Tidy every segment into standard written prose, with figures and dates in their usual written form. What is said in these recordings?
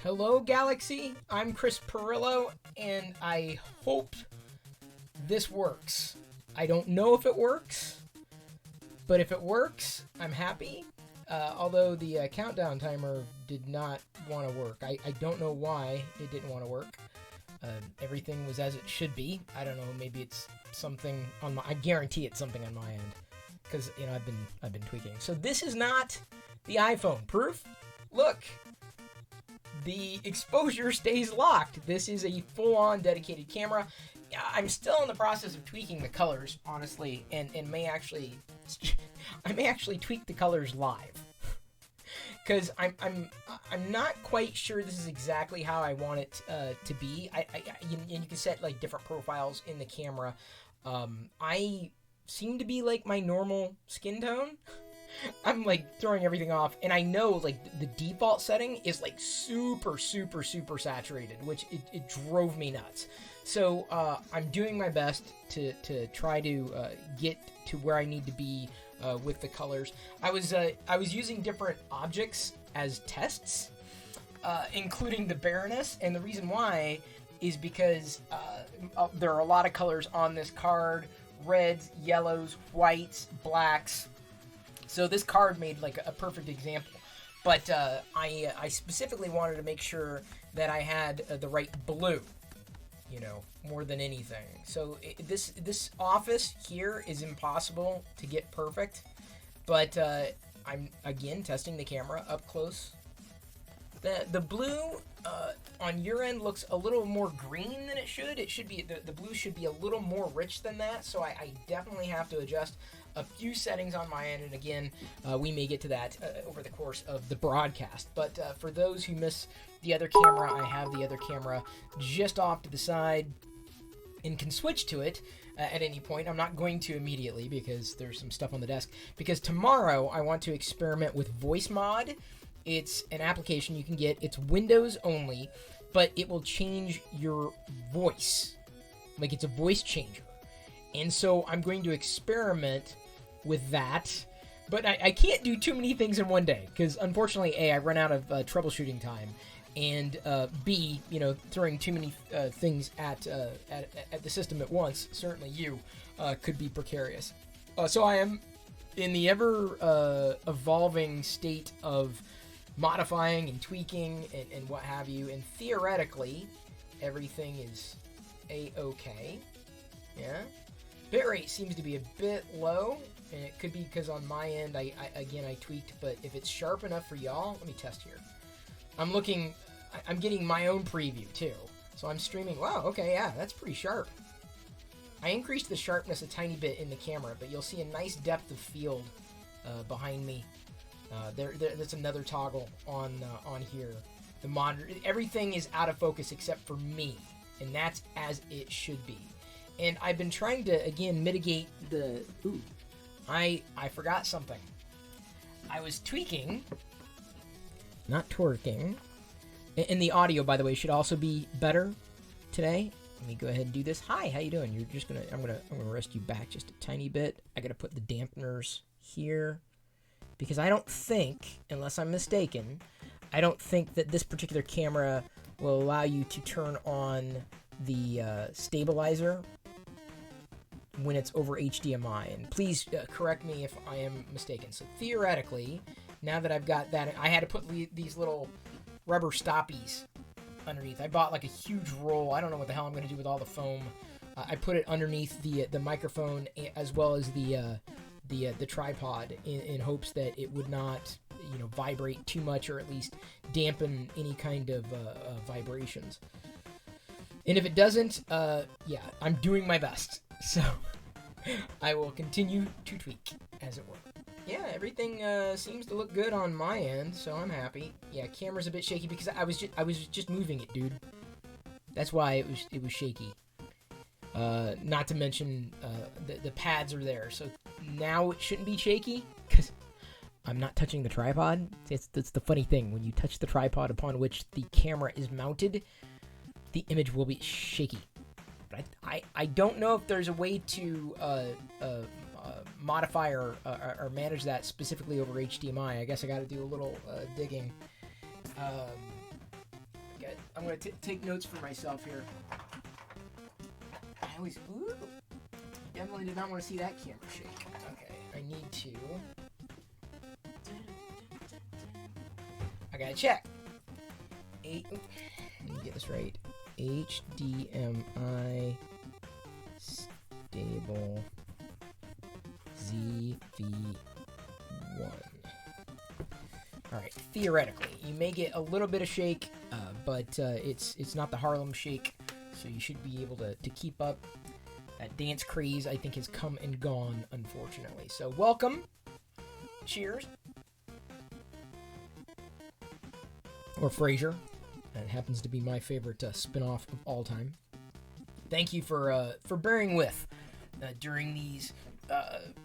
Hello, Galaxy. I'm Chris Perillo, and I hope this works. I don't know if it works, but if it works, I'm happy. Although the countdown timer did not want to work. I don't know why it didn't want to work. Everything was as it should be. I don't know. Maybe it's something on my. I guarantee it's something on my end, because I've been tweaking. So this is not the iPhone. Proof? Look. The exposure stays locked. This is a full-on dedicated camera. I'm still in the process of tweaking the colors, honestly, and I may actually tweak the colors live, because I'm not quite sure this is exactly how I want it to be. You can set like different profiles in the camera. I seem to be like my normal skin tone. I'm like throwing everything off, and I know like the default setting is like super saturated, which it drove me nuts. So I'm doing my best to try to get to where I need to be with the colors. I was using different objects as tests, including the Baroness, and the reason why is because there are a lot of colors on this card: reds, yellows, whites, blacks. So this card made like a perfect example, but I specifically wanted to make sure that I had the right blue, more than anything. So this office here is impossible to get perfect, but I'm again testing the camera up close. The blue on your end looks a little more green than it should. It should be the blue should be a little more rich than that. So I definitely have to adjust a few settings on my end, and again, we may get to that over the course of the broadcast. But for those who miss the other camera, I have the other camera just off to the side and can switch to it at any point. I'm not going to immediately because there's some stuff on the desk, because tomorrow I want to experiment with Voice Mod. It's an application you can get. It's Windows only, but it will change your voice. Like, it's a voice changer. And so I'm going to experiment with that. But I can't do too many things in one day, because unfortunately, A, I run out of troubleshooting time, and B, throwing too many things at the system at once, certainly could be precarious. So I am in the ever evolving state of modifying and tweaking and what have you, and theoretically everything is a-okay. Yeah, bitrate seems to be a bit low, and it could be because on my end I tweaked, but if it's sharp enough for y'all, let me test here. I'm getting my own preview too, so I'm streaming. Wow, okay, yeah, that's pretty sharp. I increased the sharpness a tiny bit in the camera, but you'll see a nice depth of field behind me. That's another toggle on here. The monitor, everything is out of focus except for me, and that's as it should be. And I've been trying to again mitigate the. Ooh, I forgot something. I was tweaking, not twerking. And the audio, by the way, should also be better today. Let me go ahead and do this. Hi, how you doing? I'm gonna rest you back just a tiny bit. I gotta put the dampeners here, because I don't think, unless I'm mistaken, I don't think that this particular camera will allow you to turn on the stabilizer when it's over HDMI. And please correct me if I am mistaken. So theoretically, now that I've got that, I had to put these little rubber stoppies underneath. I bought like a huge roll. I don't know what the hell I'm going to do with all the foam. I put it underneath the microphone as well as the tripod in hopes that it would not vibrate too much, or at least dampen any kind of vibrations. And if it doesn't, I'm doing my best. So I will continue to tweak, as it were. Yeah, everything seems to look good on my end, so I'm happy. Yeah, camera's a bit shaky because I was just moving it, dude. That's why it was shaky. Not to mention the pads are there, so now it shouldn't be shaky because I'm not touching the tripod. That's the funny thing. When you touch the tripod upon which the camera is mounted, the image will be shaky. But I don't know if there's a way to modify or manage that specifically over HDMI. I guess I got to do a little digging. I'm gonna take notes for myself here. I always, ooh, definitely did not want to see that camera shake. Okay, I need to. I gotta check. Let me get this right. HDMI stable ZV1. Alright, theoretically, you may get a little bit of shake, but it's not the Harlem Shake, so you should be able to keep up. That dance craze, I think, has come and gone, unfortunately. So, welcome. Cheers. Or Frasier. That happens to be my favorite spin-off of all time. Thank you for bearing with during these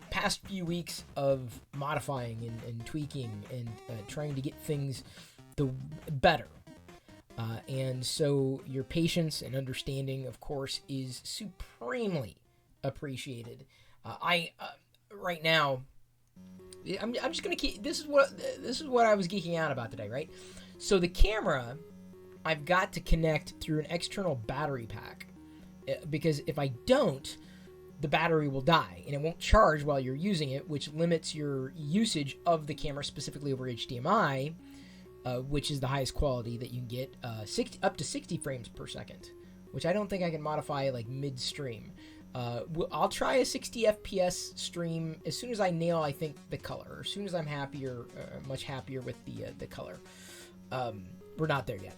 past few weeks of modifying and tweaking and trying to get things better. And so your patience and understanding, of course, is supremely appreciated. Right now, I'm just gonna keep. This is what I was geeking out about today, right? So the camera, I've got to connect through an external battery pack, because if I don't, the battery will die and it won't charge while you're using it, which limits your usage of the camera, specifically over HDMI, which is the highest quality that you can get, up to 60 frames per second, which I don't think I can modify like midstream. I'll try a 60 FPS stream as soon as I nail, I think, the color, as soon as I'm much happier with the color. We're not there yet.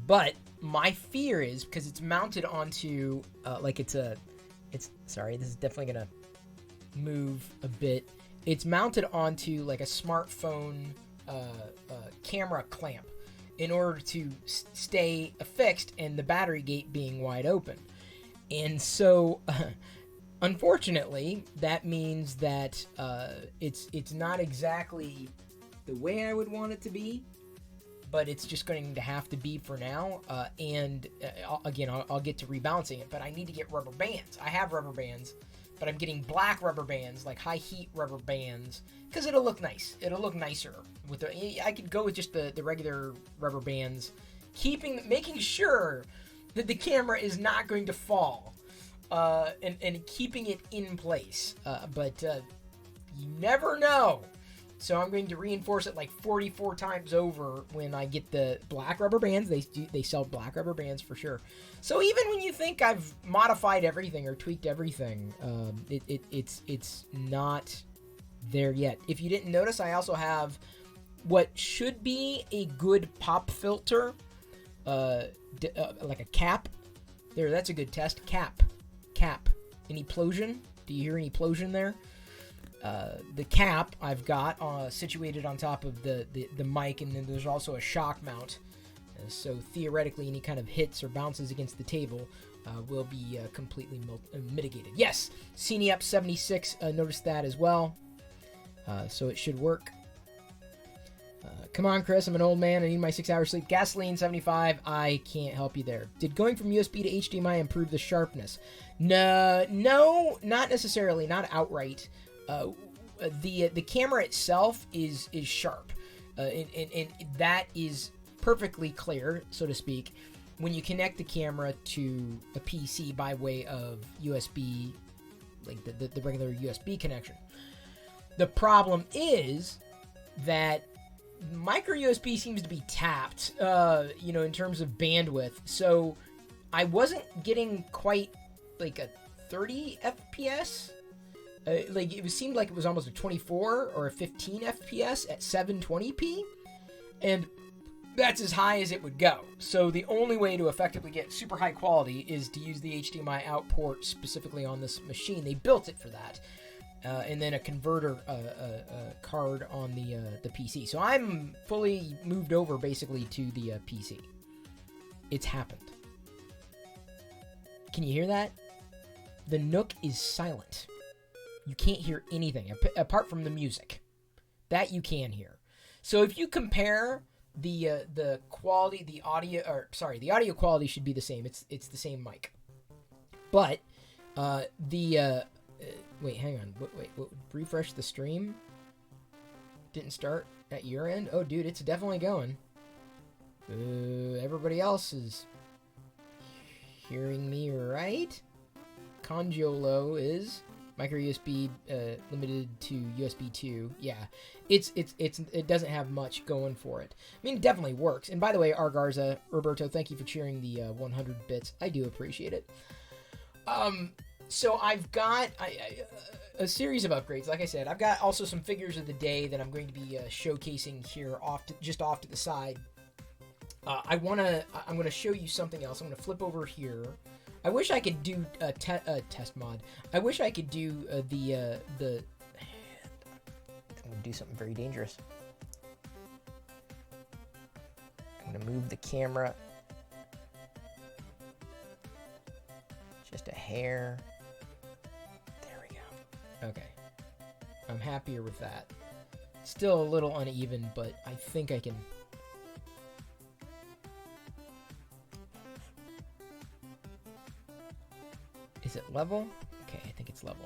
But my fear is, because it's mounted onto, sorry, this is definitely going to move a bit. It's mounted onto like a smartphone camera clamp in order to stay affixed, and the battery gate being wide open. And so, unfortunately, that means that it's not exactly the way I would want it to be, but it's just going to have to be for now. I'll get to rebalancing it, but I need to get rubber bands. I have rubber bands, but I'm getting black rubber bands, like high heat rubber bands, because it'll look nice. It'll look nicer. I could go with just the regular rubber bands, making sure that the camera is not going to fall, and keeping it in place. But you never know. So I'm going to reinforce it like 44 times over when I get the black rubber bands. They sell black rubber bands for sure. So even when you think I've modified everything or tweaked everything, it's not there yet. If you didn't notice, I also have what should be a good pop filter, like a cap. There, that's a good test. Cap. Any plosion? Do you hear any plosion there? The cap I've got situated on top of the mic, and then there's also a shock mount. So theoretically, any kind of hits or bounces against the table will be completely mitigated. Yes, CNEUP 76 noticed that as well. So it should work. Come on, Chris, I'm an old man. I need my 6 hours sleep. Gasoline 75. I can't help you there. Did going from USB to HDMI improve the sharpness? No, not necessarily. Not outright. The camera itself is sharp, and that is perfectly clear, so to speak, when you connect the camera to a PC by way of USB, like the regular USB connection. The problem is that micro USB seems to be tapped, in terms of bandwidth. So I wasn't getting quite like a 30 FPS. Seemed like it was almost a 24 or a 15 FPS at 720p, and that's as high as it would go. So the only way to effectively get super high quality is to use the HDMI out port specifically on this machine. They built it for that, and then a converter card on the PC. So I'm fully moved over basically to the PC. It's happened. Can you hear that? The Nook is silent. You can't hear anything apart from the music. That you can hear. So if you compare the quality, the audio quality should be the same. It's the same mic. But wait, hang on. Wait, refresh the stream. Didn't start at your end? Oh, dude, it's definitely going. Everybody else is hearing me right? Conjolo is micro USB limited to USB 2. Yeah, it doesn't have much going for it. I mean, it definitely works. And by the way, Argarza, Roberto, thank you for cheering the 100 bits. I do appreciate it. So I've got a series of upgrades. Like I said, I've got also some figures of the day that I'm going to be showcasing here off to the side. I'm going to show you something else. I'm going to flip over here. I wish I could do a test mod. I wish I could do the. I'm going to do something very dangerous. I'm going to move the camera just a hair. There we go. Okay. I'm happier with that. Still a little uneven, but I think I can. Is it level? Okay, I think it's level.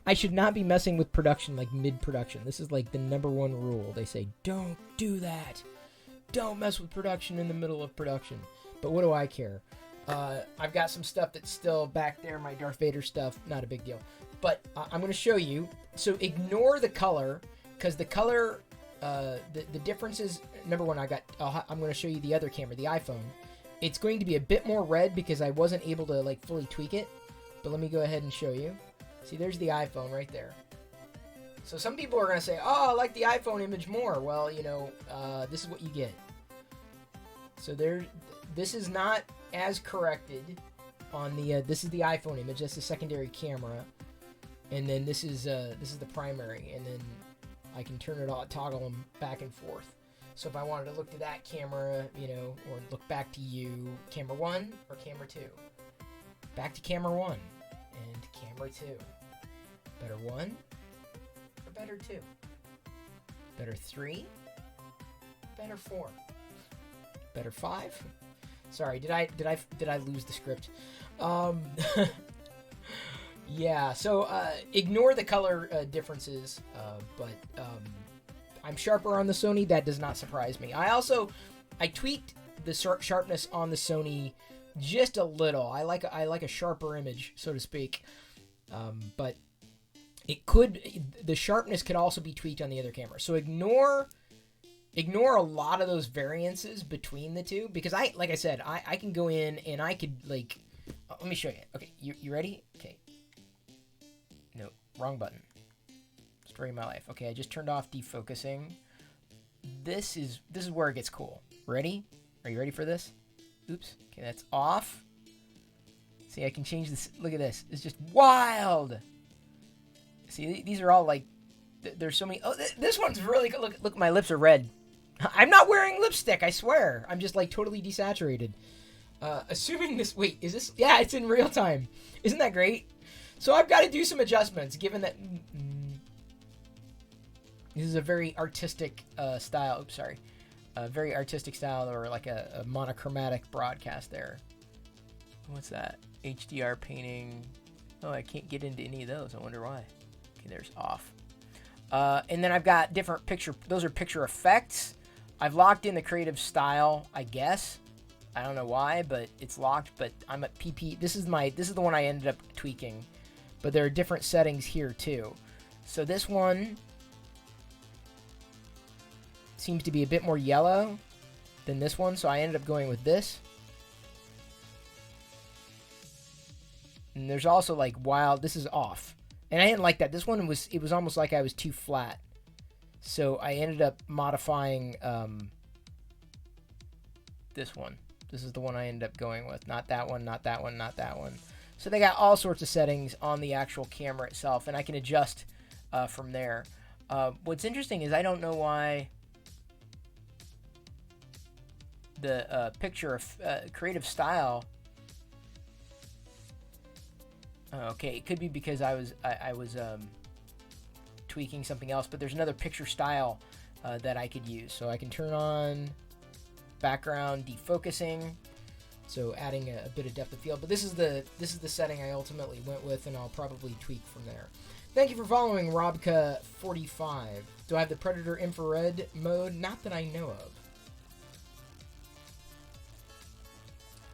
I should not be messing with production like mid-production. This is like the #1 rule. They say, don't do that. Don't mess with production in the middle of production. But what do I care? I've got some stuff that's still back there, my Darth Vader stuff. Not a big deal. But I'm going to show you. So ignore the color, because the color, the difference is, #1, I'm going to show you the other camera, the iPhone. It's going to be a bit more red because I wasn't able to like fully tweak it. But let me go ahead and show you. See, there's the iPhone right there. So some people are going to say, oh, I like the iPhone image more. Well, you know, this is what you get. So this is not as corrected on the, this is the iPhone image. That's the secondary camera. And then this is the primary. And then I can turn it on, toggle them back and forth. So if I wanted to look to that camera, you know, or look back to you, camera 1 or camera 2. Back to camera 1 and camera 2. Better 1 or better 2? Better 3? Better 4? Better 5? Sorry, did I lose the script? Yeah, so ignore the color differences, but I'm sharper on the Sony. That does not surprise me. I tweaked the sharpness on the Sony just a little. I like a sharper image, so to speak. But the sharpness could also be tweaked on the other camera. So ignore a lot of those variances between the two, because like I said, I can go in and I could like, let me show you. Okay, you ready? Okay. No, wrong button. Story of my life. Okay, I just turned off defocusing. This is where it gets cool. Ready? Are you ready for this? Oops. Okay, that's off. See, I can change this. Look at this. It's just wild. See, these are all like, there's so many. Oh, this one's really good. Look, my lips are red. I'm not wearing lipstick, I swear. I'm just like totally desaturated. Assuming this, wait, is this? Yeah, it's in real time. Isn't that great? So I've got to do some adjustments, given that this is a very artistic style. Oops, sorry. A very artistic style, or like a monochromatic broadcast there. What's that? HDR painting. Oh, I can't get into any of those. I wonder why. Okay, there's off. And then I've got different picture. Those are picture effects. I've locked in the creative style, I guess. I don't know why, but it's locked. But I'm at PP. This is the one I ended up tweaking. But there are different settings here too. So this one seems to be a bit more yellow than this one, so I ended up going with this. And there's also like wild. This is off, and I didn't like that. This one it was almost like I was too flat, so I ended up modifying this one. This is the one I ended up going with. Not that one, not that one, not that one. So they got all sorts of settings on the actual camera itself, and I can adjust from there. What's interesting is I don't know why the picture of creative style. Okay, it could be because I was tweaking something else, but there's another picture style that I could use. So I can turn on background defocusing, so adding a bit of depth of field. But this is the setting I ultimately went with, and I'll probably tweak from there. Thank you for following Robka45. Do I have the Predator infrared mode? Not that I know of.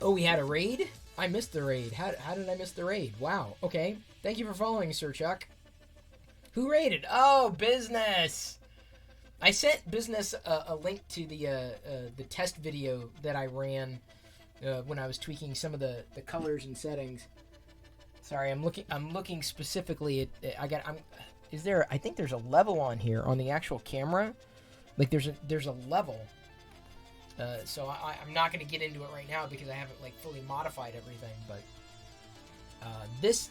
Oh, we had a raid? I missed the raid. How did I miss the raid? Wow. Okay. Thank you for following, Sir Chuck. Who raided? Oh, Business. I sent Business a link to the test video that I ran when I was tweaking some of the colors and settings. Sorry, I'm looking specifically at I think there's a level on here on the actual camera. Like there's a level. So I'm not going to get into it right now because I haven't like fully modified everything. But this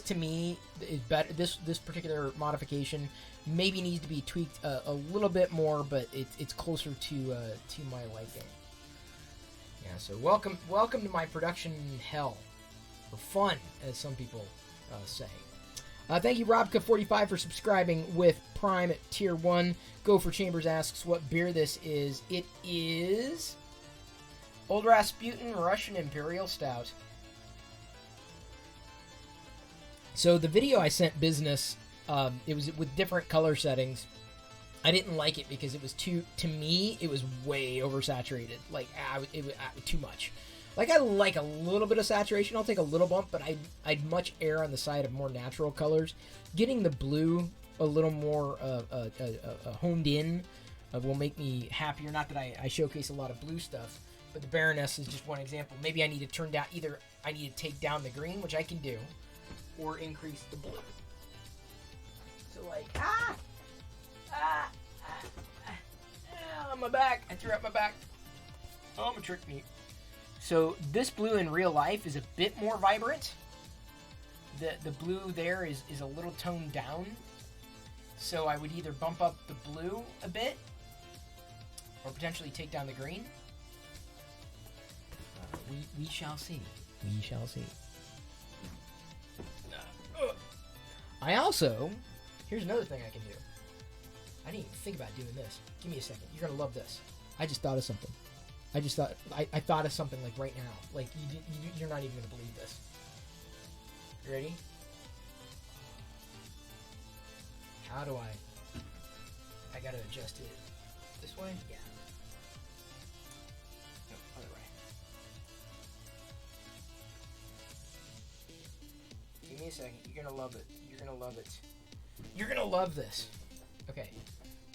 to me is better. This particular modification maybe needs to be tweaked a little bit more, but it's closer to my liking. Yeah. So welcome to my production hell, or fun, as some people say. Thank you, Robka45, for subscribing with Prime at Tier 1. Gopher Chambers asks what beer this is. It is Old Rasputin Russian Imperial Stout. So the video I sent Business, it was with different color settings. I didn't like it because it was to me, it was way oversaturated. Like, it was too much. Like, I like a little bit of saturation. I'll take a little bump, but I'd much err on the side of more natural colors. Getting the blue a little more honed in will make me happier. Not that I showcase a lot of blue stuff, but the Baroness is just one example. Maybe I need to turn down, either I need to take down the green, which I can do, or increase the blue. So like, on my back. I threw out my back. Oh, I'm a trick me. So this blue in real life is a bit more vibrant. The blue there is a little toned down. So I would either bump up the blue a bit or potentially take down the green. We shall see. We shall see. I also, here's another thing I can do. I didn't even think about doing this. Give me a second. You're going to love this. I just thought of something. I thought of something like right now. Like you're not even gonna believe this. You ready? How do I gotta adjust it this way? Yeah. No, other way. Give me a second. You're gonna love it. You're gonna love it. You're gonna love this. Okay.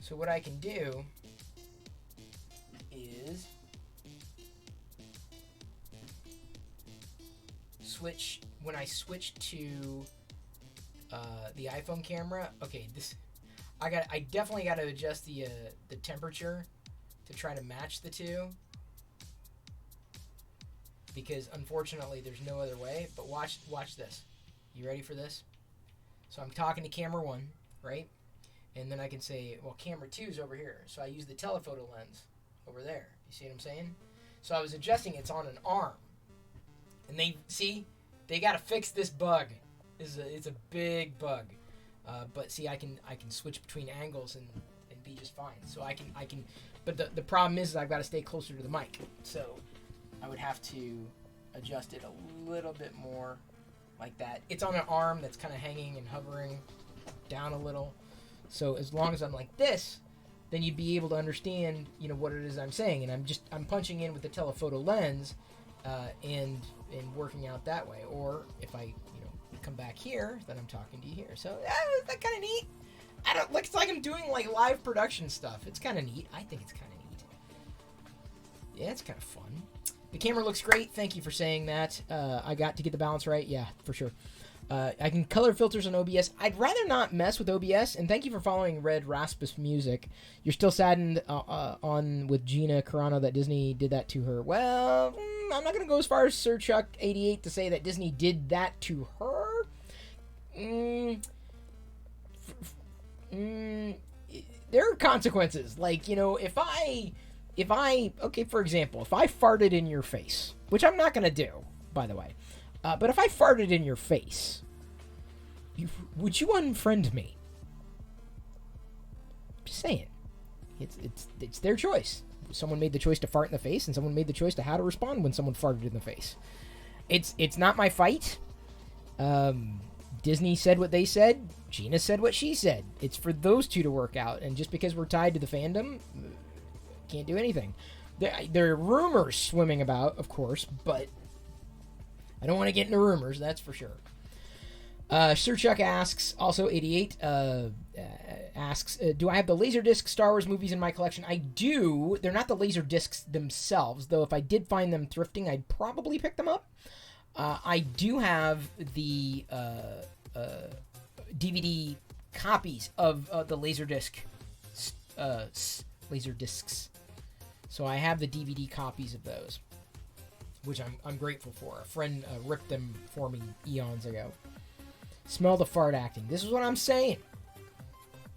So what I can do is when I switch to the iPhone camera. Okay, I definitely got to adjust the temperature to try to match the two, because unfortunately there's no other way. But watch this. You ready for this? So I'm talking to camera 1, right? And then I can say, well, camera 2 is over here. So I use the telephoto lens over there. You see what I'm saying? So I was adjusting it's on an arm. And they got to fix this bug. It's a big bug. But see, I can switch between angles and be just fine. So I can. But the problem is I've got to stay closer to the mic. So I would have to adjust it a little bit more like that. It's on an arm that's kind of hanging and hovering down a little. So as long as I'm like this, then you'd be able to understand, what it is I'm saying. And I'm punching in with the telephoto lens, and working out that way. Or if I, come back here, then I'm talking to you here. So that's kind of neat. Looks like I'm doing like live production stuff. It's kind of neat. I think it's kind of neat. Yeah, it's kind of fun. The camera looks great. Thank you for saying that. I got to get the balance right. Yeah, for sure. I can color filters on OBS. I'd rather not mess with OBS. And thank you for following Red Raspus Music. You're still saddened on with Gina Carano that Disney did that to her. Well, I'm not going to go as far as Sir Chuck 88 to say that Disney did that to her. There are consequences. Like, if I, for example, if I farted in your face, which I'm not going to do, by the way, but if I farted in your face, would you unfriend me? Just saying. It's their choice. Someone made the choice to fart in the face, and someone made the choice to how to respond when someone farted in the face. It's not my fight. Disney said what they said. Gina said what she said. It's for those two to work out. And just because we're tied to the fandom, can't do anything. There are rumors swimming about, of course, but I don't want to get into rumors, that's for sure. Sir Chuck asks, also 88, asks, do I have the Laserdisc Star Wars movies in my collection? I do. They're not the Laserdiscs themselves, though if I did find them thrifting, I'd probably pick them up. I do have the DVD copies of the Laserdiscs. So I have the DVD copies of those, which I'm grateful for. A friend ripped them for me eons ago. Smell the fart acting. This is what I'm saying.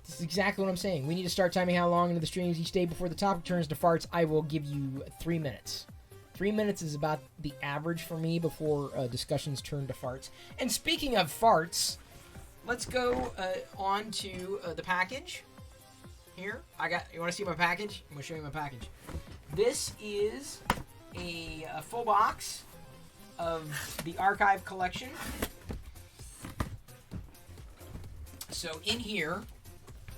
This is exactly what I'm saying. We need to start timing how long into the streams each day before the topic turns to farts. I will give you 3 minutes. 3 minutes is about the average for me before discussions turn to farts. And speaking of farts, let's go on to the package. Here, you want to see my package? I'm going to show you my package. This is a full box of the archive collection. So in here,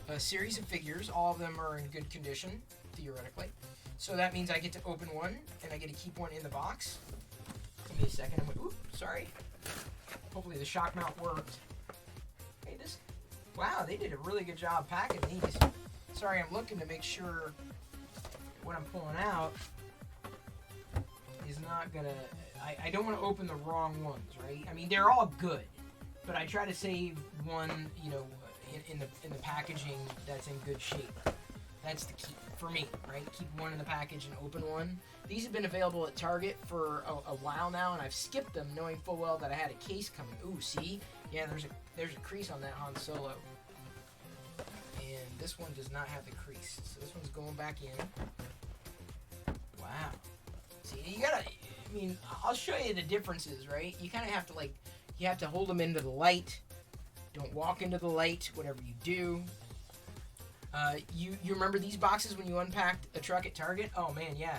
a series of figures. All of them are in good condition, theoretically. So that means I get to open one, and I get to keep one in the box. Give me a second. Sorry. Hopefully the shock mount worked. Hey, wow, they did a really good job packing these. Sorry, I'm looking to make sure what I'm pulling out is not gonna... I don't want to open the wrong ones, right? I mean, they're all good, but I try to save one, in the packaging that's in good shape. That's the key for me, right? Keep one in the package and open one. These have been available at Target for a while now, and I've skipped them, knowing full well that I had a case coming. Ooh, see? Yeah, there's a crease on that Han Solo. And this one does not have the crease, so this one's going back in. Wow. See, I'll show you the differences, right? You kind of have to, you have to hold them into the light. Don't walk into the light, whatever you do. You remember these boxes when you unpacked a truck at Target? Oh, man, yeah.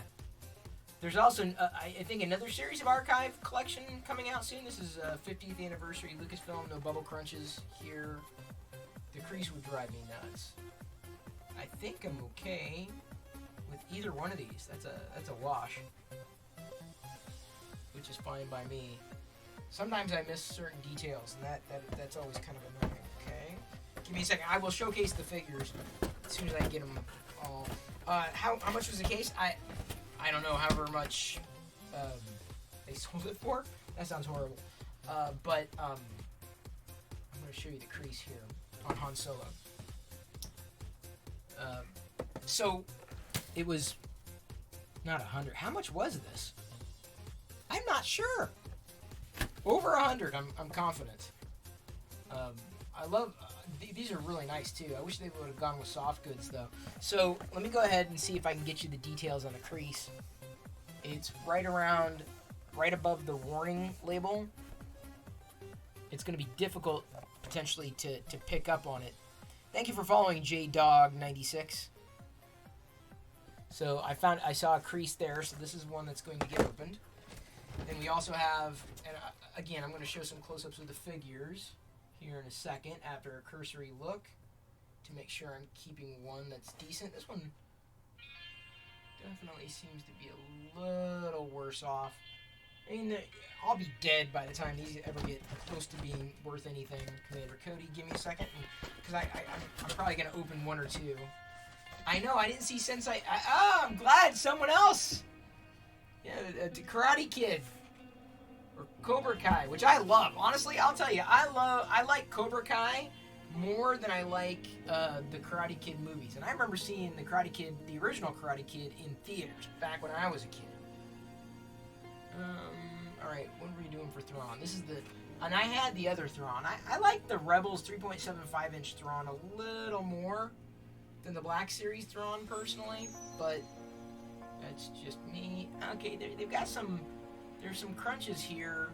There's also, I think, another series of archive collection coming out soon. This is 50th anniversary Lucasfilm, no bubble crunches here. The crease would drive me nuts. I think I'm okay with either one of these. That's a wash, which is fine by me. Sometimes I miss certain details, and that's always kind of annoying. Okay, give me a second. I will showcase the figures as soon as I get them all. How much was the case? I don't know. However much they sold it for. That sounds horrible. But I'm going to show you the crease here on Han Solo. So it was not 100. How much was this? I'm not sure. Over 100. I'm confident. I love these are really nice too. I wish they would have gone with soft goods though. So let me go ahead and see if I can get you the details on the crease. It's right above the warning label. It's going to be difficult potentially to pick up on it. Thank you for following JDog96. So I saw a crease there, so this is one that's going to get opened. Then we also have, and again, I'm going to show some close-ups of the figures here in a second after a cursory look to make sure I'm keeping one that's decent. This one definitely seems to be a little worse off. I mean, I'll be dead by the time these ever get close to being worth anything. Commander Cody, give me a second, because I'm probably going to open one or two. I know, I didn't see Sensei. I'm glad someone else. Yeah, the Karate Kid. Or Cobra Kai, which I love. Honestly, I'll tell you, I like Cobra Kai more than I like the Karate Kid movies. And I remember seeing the Karate Kid, the original Karate Kid, in theaters back when I was a kid. Alright, what were we doing for Thrawn? This is and I had the other Thrawn. I like the Rebels 3.75 inch Thrawn a little more than the Black Series Thrawn, personally, but that's just me. Okay, they've got there's some crunches here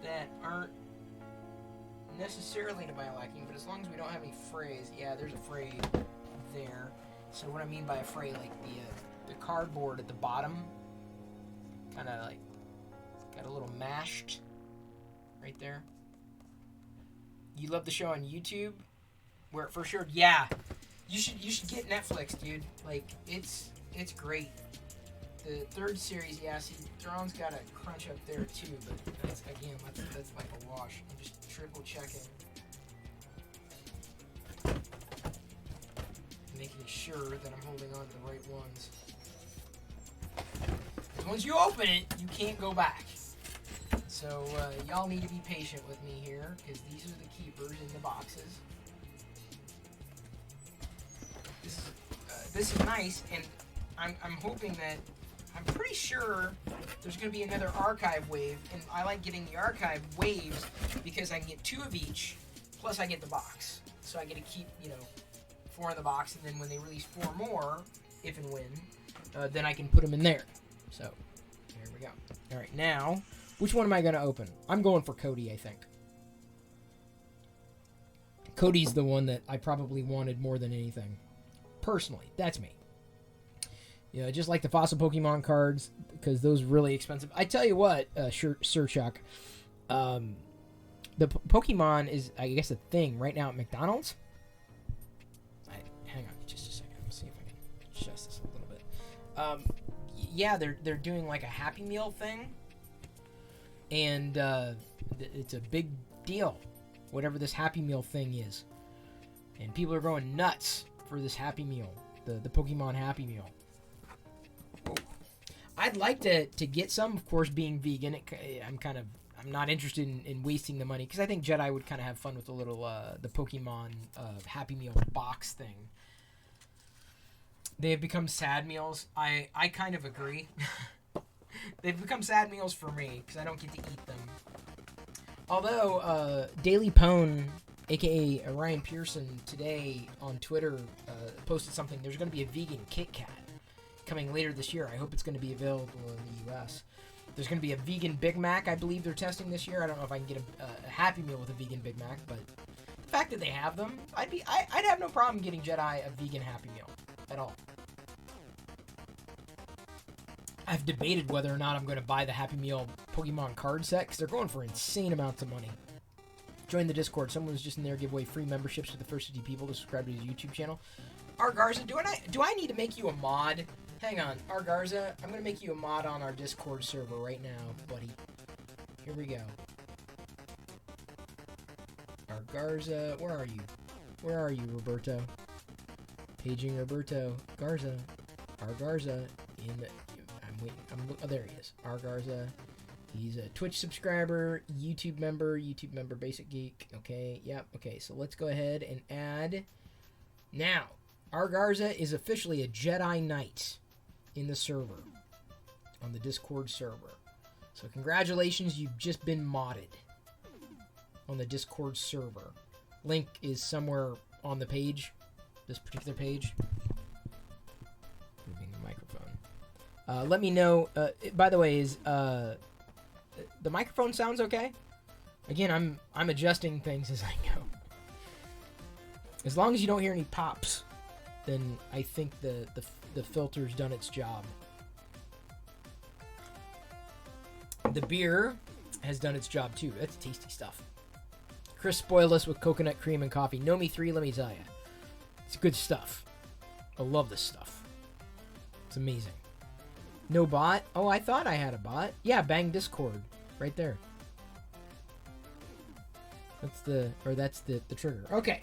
that aren't necessarily to my liking, but as long as we don't have any frays, yeah, there's a fray there. So what I mean by a fray, like the cardboard at the bottom, kind of like got a little mashed right there. You love the show on YouTube, where it first showed. Yeah, you should get Netflix, dude. Like it's great. The third series, yeah. See, Thrawn's got a crunch up there too, but that's like a wash. I'm just triple checking, making sure that I'm holding on to the right ones. Because once you open it, you can't go back. So y'all need to be patient with me here, because these are the keepers in the boxes. This is nice, and I'm hoping that. I'm pretty sure there's going to be another archive wave, and I like getting the archive waves because I can get 2 of each, plus I get the box. So I get to keep, 4 in the box, and then when they release 4 more, if and when, then I can put them in there. So, there we go. All right, now, which one am I going to open? I'm going for Cody, I think. Cody's the one that I probably wanted more than anything. Personally, that's me. Just like the fossil Pokemon cards, because those are really expensive. I tell you what, Sir Chuck, the Pokemon is, I guess, a thing right now at McDonald's. Hang on just a second. Let's see if I can adjust this a little bit. Yeah, they're doing like a Happy Meal thing, and it's a big deal, whatever this Happy Meal thing is. And people are going nuts for this Happy Meal, the Pokemon Happy Meal. I'd like to get some, of course, being vegan. I'm not interested in wasting the money, because I think Jedi would kind of have fun with the little the Pokemon Happy Meal box thing. They have become sad meals. I kind of agree. They've become sad meals for me, because I don't get to eat them. Although Daily Pwn, aka Ryan Pearson, today on Twitter posted something. There's going to be a vegan Kit Kat coming later this year. I hope it's going to be available in the U.S. There's going to be a vegan Big Mac, I believe they're testing this year. I don't know if I can get a Happy Meal with a vegan Big Mac, but the fact that they have them, I'd have no problem getting Jedi a vegan Happy Meal at all. I've debated whether or not I'm going to buy the Happy Meal Pokemon card set, because they're going for insane amounts of money. Join the Discord. Someone was just in there, give away free memberships to the first 50 people to subscribe to his YouTube channel. Argarza, do I need to make you a mod? Hang on, Argarza, I'm going to make you a mod on our Discord server right now, buddy. Here we go. Argarza, where are you? Where are you, Roberto? Paging Roberto. Garza. Argarza in the... oh, there he is. Argarza. He's a Twitch subscriber, YouTube member, Basic Geek. Okay, yep. Okay, so let's go ahead and add. Now, Argarza is officially a Jedi Knight in the server, on the Discord server. So congratulations, you've just been modded on the Discord server. Link is somewhere on the page, this particular page. Moving the microphone. Let me know, by the way, is the microphone sounds okay? Again, I'm adjusting things as I go. As long as you don't hear any pops, then I think the filter's done its job. The beer has done its job too. That's tasty stuff. Chris spoiled us with coconut cream and coffee. Nomi 3, let me tell you. It's good stuff. I love this stuff. It's amazing. No bot? Oh, I thought I had a bot. Yeah, bang Discord. Right there. That's the trigger. Okay.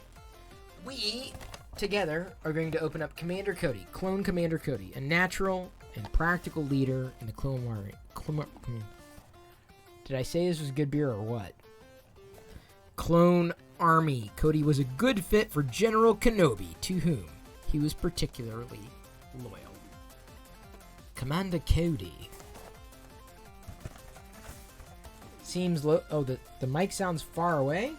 We, together, are going to open up Commander Cody. Clone Commander Cody. A natural and practical leader in the Clone War. Did I say this was good beer or what? Clone Army. Cody was a good fit for General Kenobi, to whom he was particularly loyal. Commander Cody. Seems low. Oh, the mic sounds far away?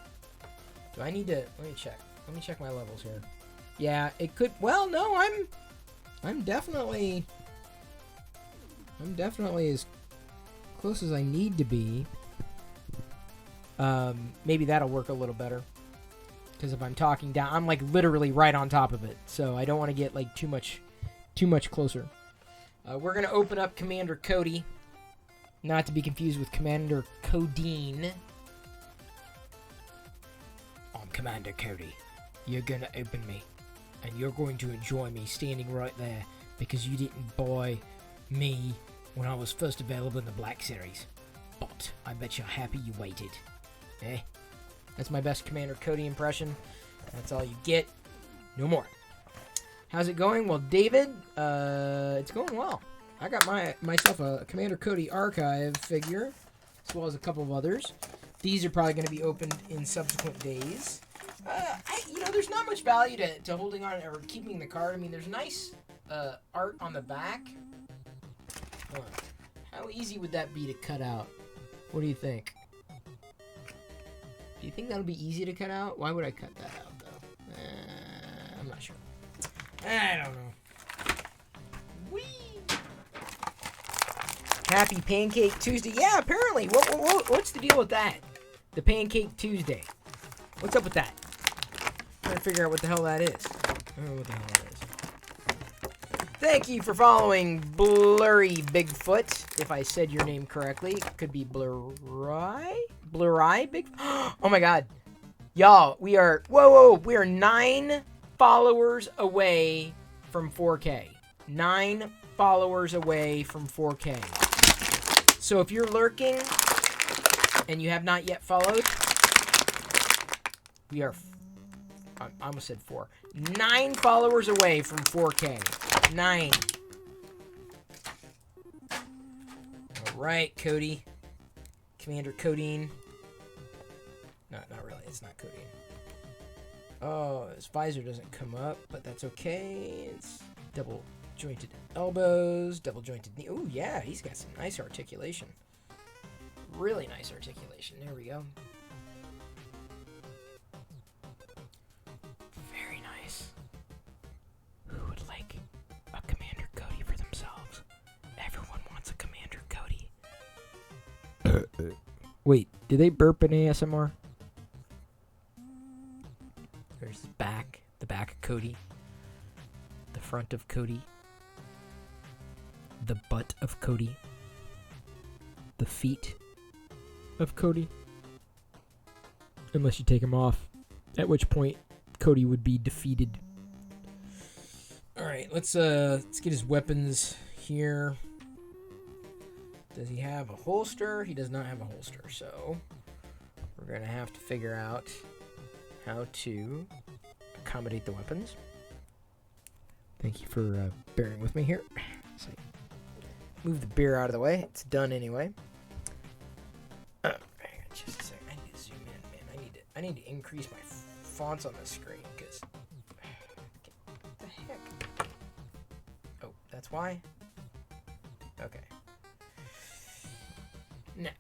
Do I need to... Let me check. Let me check my levels here. Yeah, it could... Well, no, I'm definitely as close as I need to be. Maybe that'll work a little better. Because if I'm talking down, I'm like literally right on top of it. So I don't want to get like too much closer. We're going to open up Commander Cody. Not to be confused with Commander Codeine. Commander Cody, you're gonna open me, and you're going to enjoy me standing right there because you didn't buy me when I was first available in the Black Series. But I bet you're happy you waited. Eh? That's my best Commander Cody impression. That's all you get. No more. How's it going? Well, David, it's going well. I got myself a Commander Cody archive figure, as well as a couple of others. These are probably going to be opened in subsequent days. There's not much value to holding on or keeping the card. I mean, there's nice art on the back. How easy would that be to cut out? What do you think? Do you think that'll be easy to cut out? Why would I cut that out, though? I'm not sure. I don't know. Whee! Happy Pancake Tuesday. Yeah, apparently. What's the deal with that? The Pancake Tuesday. What's up with that? I'm trying to figure out what the hell that is. I don't know what the hell that is. Thank you for following Blurry Bigfoot. If I said your name correctly, it could be Blurry Big. Oh my God, y'all, we are 9 followers away from 4K. 9 followers away from 4K. So if you're lurking and you have not yet followed, we are. I almost said 4. 9 followers away from 4K. 9. All right, Cody. Commander Codeine. No, not really. It's not Codeine. Oh, his visor doesn't come up, but that's okay. It's double jointed elbows, double jointed knee. Oh, yeah, he's got some nice articulation. Really nice articulation. There we go. Very nice. Who would like a Commander Cody for themselves? Everyone wants a Commander Cody. Wait, did they burp in ASMR? There's the back of Cody, the front of Cody, the butt of Cody, the feet of Cody. Unless you take him off, at which point Cody would be defeated. All right, let's get his weapons here. Does he have a holster? He does not have a holster, so we're gonna have to figure out how to accommodate the weapons. Thank you for bearing with me here. So move the beer out of the way. It's done anyway. Hang on just a second. I need to zoom in, man. I need to increase my fonts on the screen because what the heck? Oh, that's why? Okay. Now,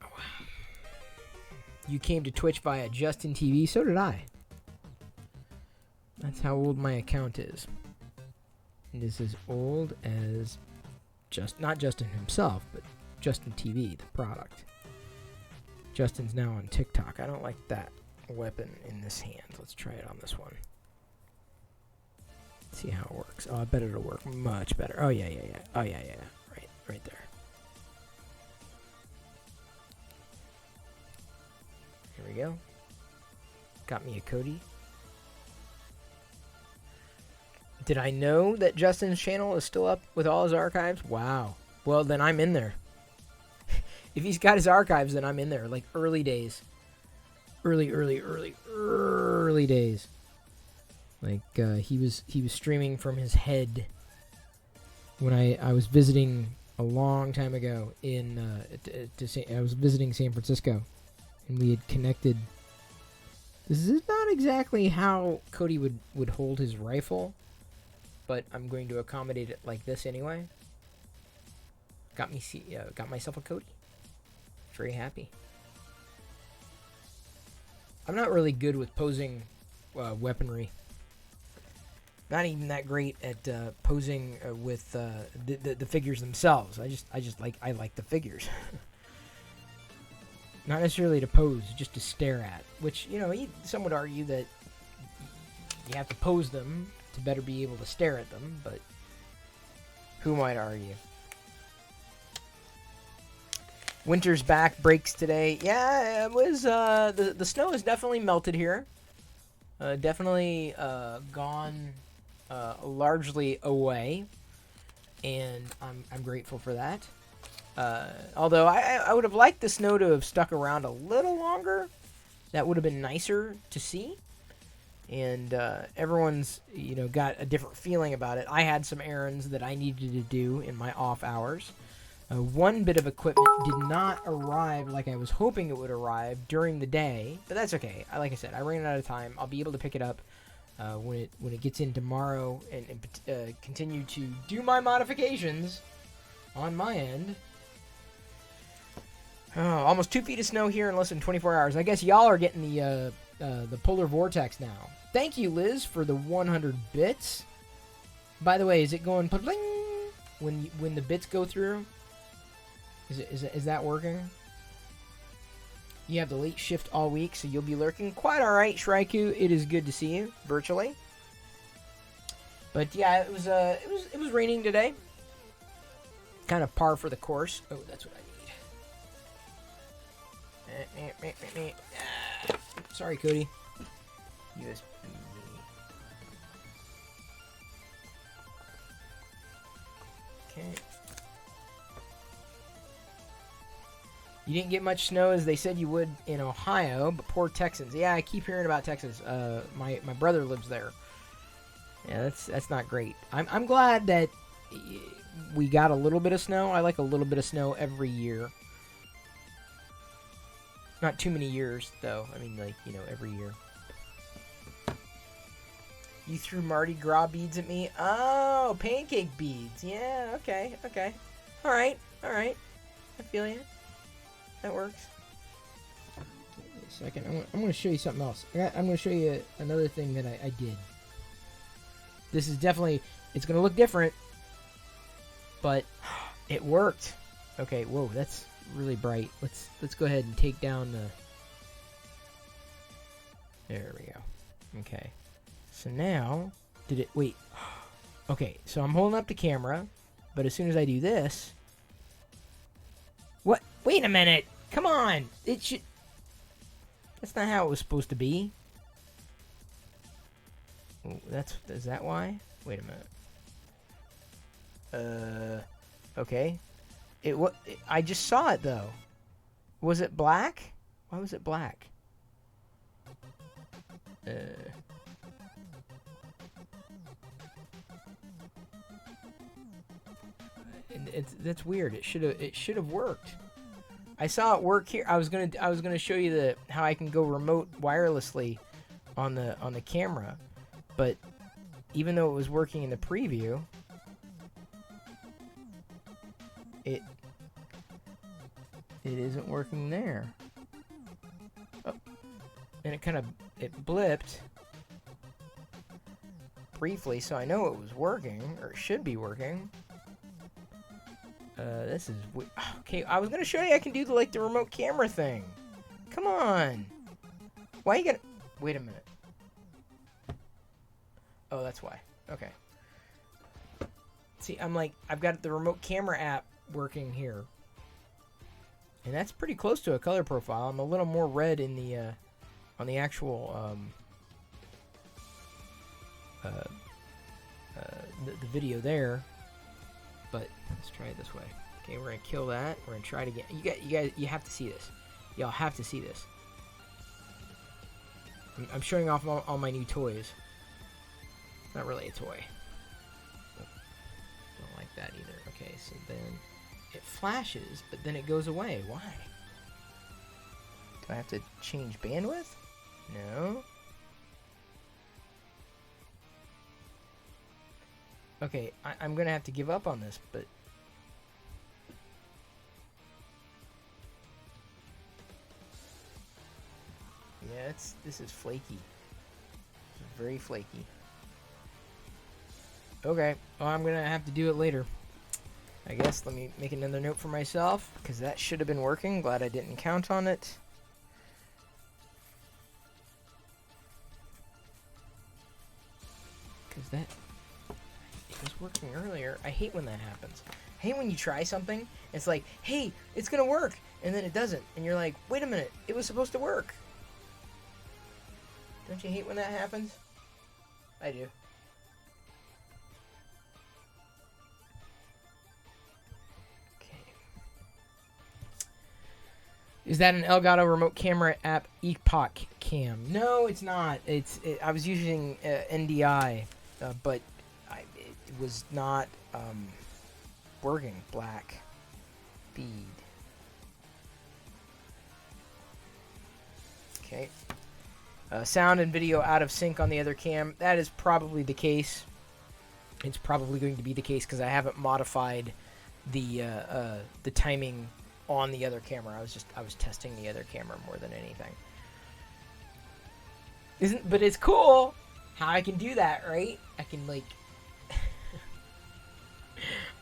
you came to Twitch via Justin TV. So did I. That's how old my account is. It is as old as not Justin himself, but Justin TV, the product. Justin's now on TikTok. I don't like that weapon in this hand. Let's try it on this one. See how it works. Oh, I bet it'll work much better. Oh, yeah. Oh, yeah. Right there. Here we go. Got me a Cody. Did I know that Justin's channel is still up with all his archives? Wow. Well, then I'm in there. If he's got his archives, then I'm in there. Like early days. Early days. Like he was streaming from his head when I was visiting a long time ago in I was visiting San Francisco, and we had connected. This is not exactly how Cody would hold his rifle, but I'm going to accommodate it like this anyway. Got myself a Cody. Very happy. I'm not really good with posing weaponry. Not even that great at posing with the figures themselves. I like the figures. Not necessarily to pose, just to stare at. Which, some would argue that you have to pose them to better be able to stare at them, but who might argue? Winter's back, breaks today. Yeah, it was, the snow has definitely melted here. Definitely gone largely away, and I'm grateful for that. Although I would have liked the snow to have stuck around a little longer. That would have been nicer to see. And everyone's, got a different feeling about it. I had some errands that I needed to do in my off hours. One bit of equipment did not arrive like I was hoping it would arrive during the day, but that's okay. Like I said, I ran out of time. I'll be able to pick it up when it gets in tomorrow and continue to do my modifications on my end. Oh, almost 2 feet of snow here in less than 24 hours. I guess y'all are getting the polar vortex now. Thank you, Liz, for the 100 bits. By the way, is it going bling when the bits go through? Is that working? You have the late shift all week, so you'll be lurking. Quite all right, Shraiku. It is good to see you virtually. But yeah, it was raining today. Kind of par for the course. Oh, that's what I need. Sorry, Cody. USB. Okay. You didn't get much snow as they said you would in Ohio, but poor Texans. Yeah, I keep hearing about Texas. My brother lives there. Yeah, that's not great. I'm glad that we got a little bit of snow. I like a little bit of snow every year. Not too many years, though. I mean, every year. You threw Mardi Gras beads at me? Oh, pancake beads. Yeah, okay. All right. I feel you. That works. Give me a second. I'm going to show you something else. I'm going to show you another thing that I did. This is definitely... It's going to look different, but it worked. Okay, whoa, that's really bright. Let's go ahead and take down the... There we go. Okay. So now... Did it... Wait. Okay, so I'm holding up the camera, but as soon as I do this... What? Wait a minute! Come on! It should... That's not how it was supposed to be. Oh, is that why? Wait a minute. Okay. I just saw it, though. Was it black? Why was it black? That's weird. It should have worked. I saw it work here. I was gonna show you how I can go remote wirelessly on the camera, but even though it was working in the preview, it isn't working there. Oh. And it blipped briefly, so I know it was working, or it should be working. This is okay. I was gonna show you I can do the remote camera thing. Come on. Why you gonna... Wait a minute. Oh, that's why. Okay. See, I've got the remote camera app working here. And that's pretty close to a color profile. I'm a little more red in the, on the actual, the video there. But let's try it this way. Okay, we're gonna kill that. We're gonna try it again. You guys, you have to see this. Y'all have to see this. I'm showing off all my new toys. Not really a toy. Don't like that either. Okay, so then it flashes, but then it goes away. Why? Do I have to change bandwidth? No. Okay, I'm gonna have to give up on this, but... Yeah, this is flaky. This is very flaky. Okay, well, I'm gonna have to do it later. I guess let me make another note for myself, because that should have been working. Glad I didn't count on it. Because it was working earlier. I hate when that happens. I hate when you try something, it's like, hey, it's gonna work, and then it doesn't. And you're like, wait a minute, it was supposed to work. Don't you hate when that happens? I do. Is that an Elgato remote camera app Epoch Cam? No, it's not. I was using NDI, but it was not working. Black bead. Okay. Sound and video out of sync on the other cam. That is probably the case. It's probably going to be the case because I haven't modified the timing on the other camera. I was testing the other camera more than anything. But it's cool how I can do that, right? I can like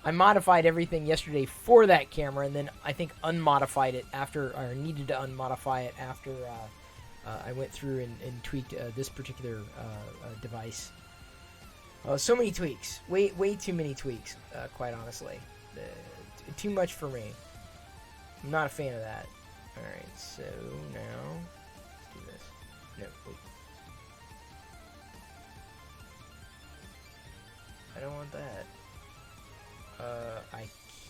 I modified everything yesterday for that camera, and then I think unmodified it after, or needed to unmodify it after I went through and tweaked this particular device. So many tweaks, way too many tweaks, quite honestly. Too much for me. I'm not a fan of that. Alright, so now let's do this. No, wait. I don't want that. I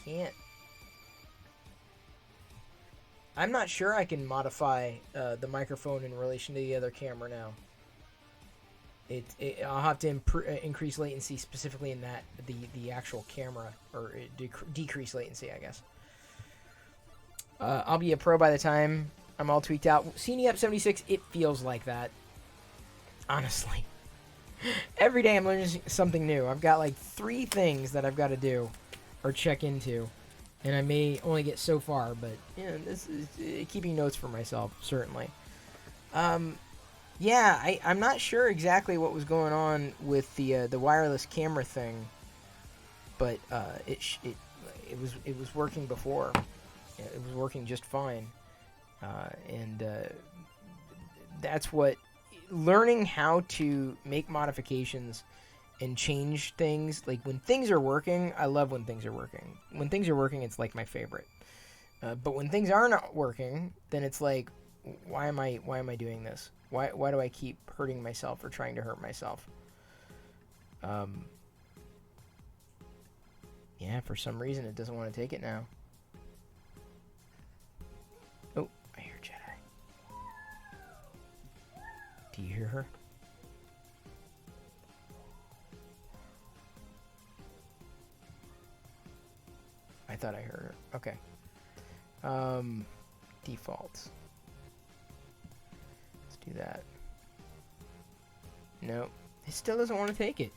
can't. I'm not sure I can modify the microphone in relation to the other camera now. I'll have to increase latency specifically in that the actual camera, or decrease latency, I guess. I'll be a pro by the time I'm all tweaked out. CNE up 76, it feels like that. Honestly. Every day I'm learning something new. I've got like 3 things that I've got to do or check into. And I may only get so far, but this is keeping notes for myself, certainly. Yeah, I'm not sure exactly what was going on with the wireless camera thing, but it was working before. It was working just fine, and that's what learning how to make modifications and change things. Like when things are working, I love when things are working. When things are working, it's like my favorite. But when things are not working, then it's like, why am I doing this? Why do I keep hurting myself or trying to hurt myself? Yeah, for some reason it doesn't want to take it now. Oh, I hear Jedi. Do you hear her? I thought I heard her. Okay. Defaults. Let's do that. Nope. It still doesn't want to take it.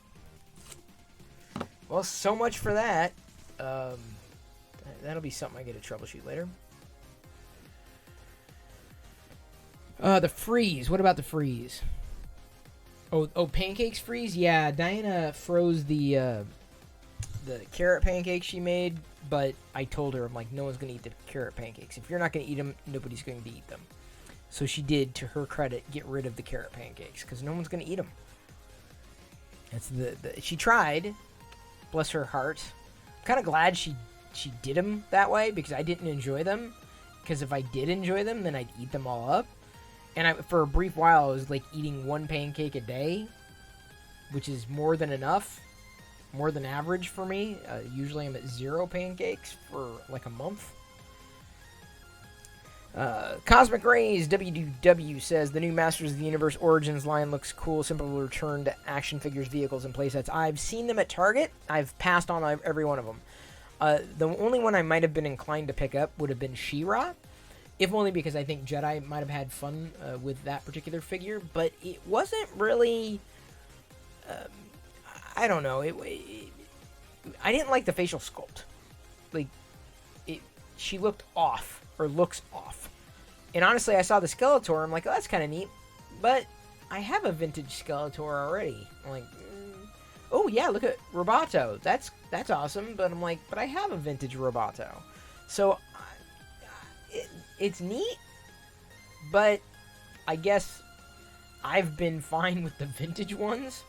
Well, so much for that. That'll be something I get to troubleshoot later. The freeze. What about the freeze? Oh, pancakes freeze? Yeah, Diana froze the carrot pancakes she made, but I told her, I'm like, no one's going to eat the carrot pancakes. If you're not going to eat them, nobody's going to eat them. So she did, to her credit, get rid of the carrot pancakes, because no one's going to eat them. That's she tried, bless her heart. I'm kind of glad she did them that way, because I didn't enjoy them. Because if I did enjoy them, then I'd eat them all up. And for a brief while, I was like eating 1 pancake a day, which is more than enough. More than average for me. Usually I'm at 0 pancakes for like a month. Cosmic Rays WW says the new Masters of the Universe Origins line looks cool. Simple return to action figures, vehicles, and playsets. I've seen them at Target. I've passed on every one of them. The only one I might have been inclined to pick up would have been She-Ra, if only because I think Jedi might have had fun with that particular figure. But it wasn't really. I don't know. I didn't like the facial sculpt. Like, she looked off, or looks off. And honestly, I saw the Skeletor. I'm like, oh, that's kind of neat. But I have a vintage Skeletor already. I'm like, oh yeah, look at Roboto. That's awesome. But I'm like, but I have a vintage Roboto. So it's neat. But I guess I've been fine with the vintage ones.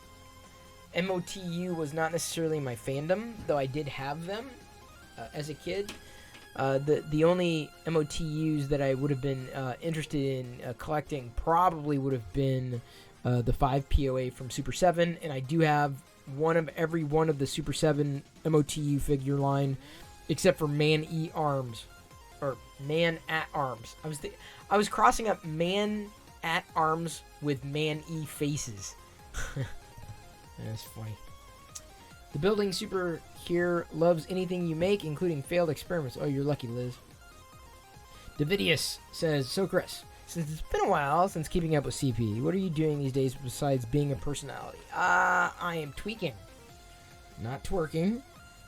MOTU was not necessarily my fandom, though I did have them as a kid. The only MOTUs that I would have been interested in collecting probably would have been the 5 POA from Super 7, and I do have one of every one of the Super 7 MOTU figure line, except for Man E Arms, or Man at Arms. I was crossing up Man at Arms with Man E Faces. That's funny. The building super here loves anything you make, including failed experiments. Oh, you're lucky, Liz. Davidius says, so Chris, since it's been a while since keeping up with CP, what are you doing these days besides being a personality? I am tweaking. Not twerking.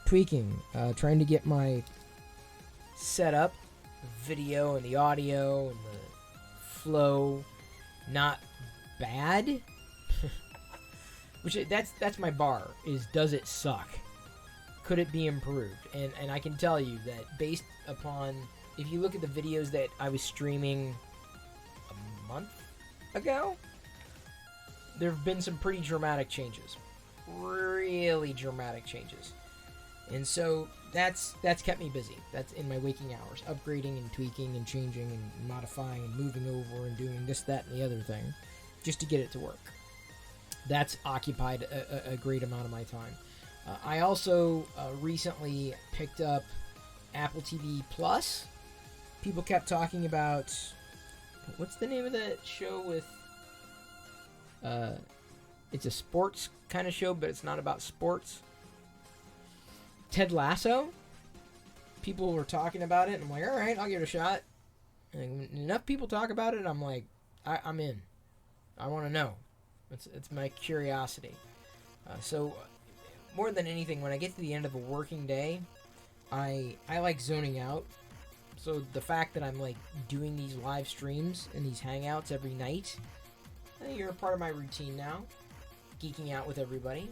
Tweaking. Trying to get my setup, the video and the audio and the flow not bad. Which that's my bar, is does it suck? Could it be improved? And I can tell you that based upon, if you look at the videos that I was streaming a month ago, there have been some pretty dramatic changes. Really dramatic changes. And so that's kept me busy. That's in my waking hours. Upgrading and tweaking and changing and modifying and moving over and doing this, that, and the other thing. Just to get it to work. That's occupied a great amount of my time. I also recently picked up Apple TV Plus. People kept talking about, what's the name of that show with, it's a sports kind of show, but it's not about sports. Ted Lasso. People were talking about it, and I'm like, all right, I'll give it a shot. And when enough people talk about it, I'm like, I'm in. I want to know. It's my curiosity. So, more than anything, when I get to the end of a working day, I like zoning out. So the fact that I'm like doing these live streams and these hangouts every night, I think you're a part of my routine now. Geeking out with everybody.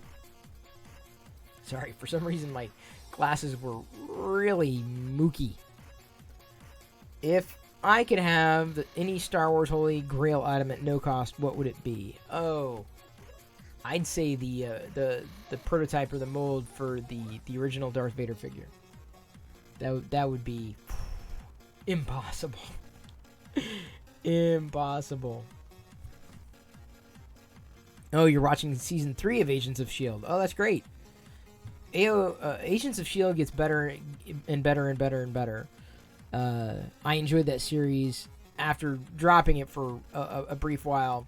Sorry, for some reason my glasses were really mooky. If I could have any Star Wars Holy Grail item at no cost, what would it be? Oh, I'd say the prototype or the mold for the original Darth Vader figure. That would be impossible. Impossible. Oh, you're watching season 3 of Agents of S.H.I.E.L.D. Oh, that's great. Agents of S.H.I.E.L.D. gets better and better and better and better. I enjoyed that series after dropping it for a brief while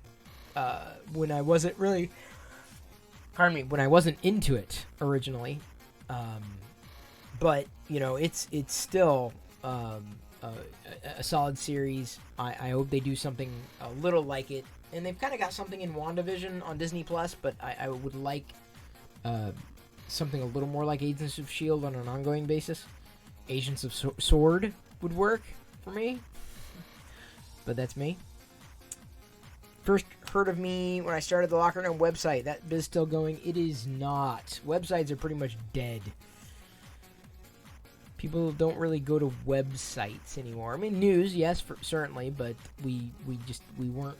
when I wasn't really, when I wasn't into it originally. But you know, it's still a solid series. I hope they do something a little like it, and they've kind of got something in WandaVision on Disney Plus, but I would like something a little more like Agents of S.H.I.E.L.D. on an ongoing basis. Agents of S.W.O.R.D. would work for me, but that's me. First heard of me when I started the Locker Room website. That biz still going? It is not. Websites are pretty much dead. People don't really go to websites anymore. I mean, news, yes, certainly, but we weren't.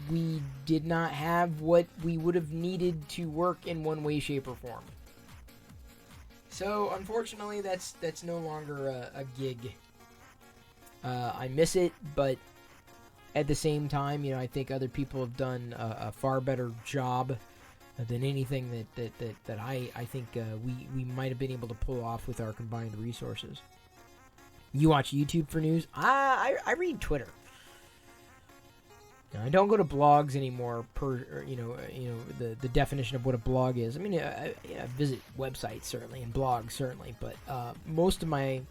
We did not have what we would have needed to work in one way, shape, or form. So, unfortunately, that's no longer a gig. I miss it, but at the same time, you know, I think other people have done a far better job than anything that I think we might have been able to pull off with our combined resources. You watch YouTube for news? I read Twitter. Now, I don't go to blogs anymore per the definition of what a blog is. I mean, I visit websites certainly and blogs certainly, but most of my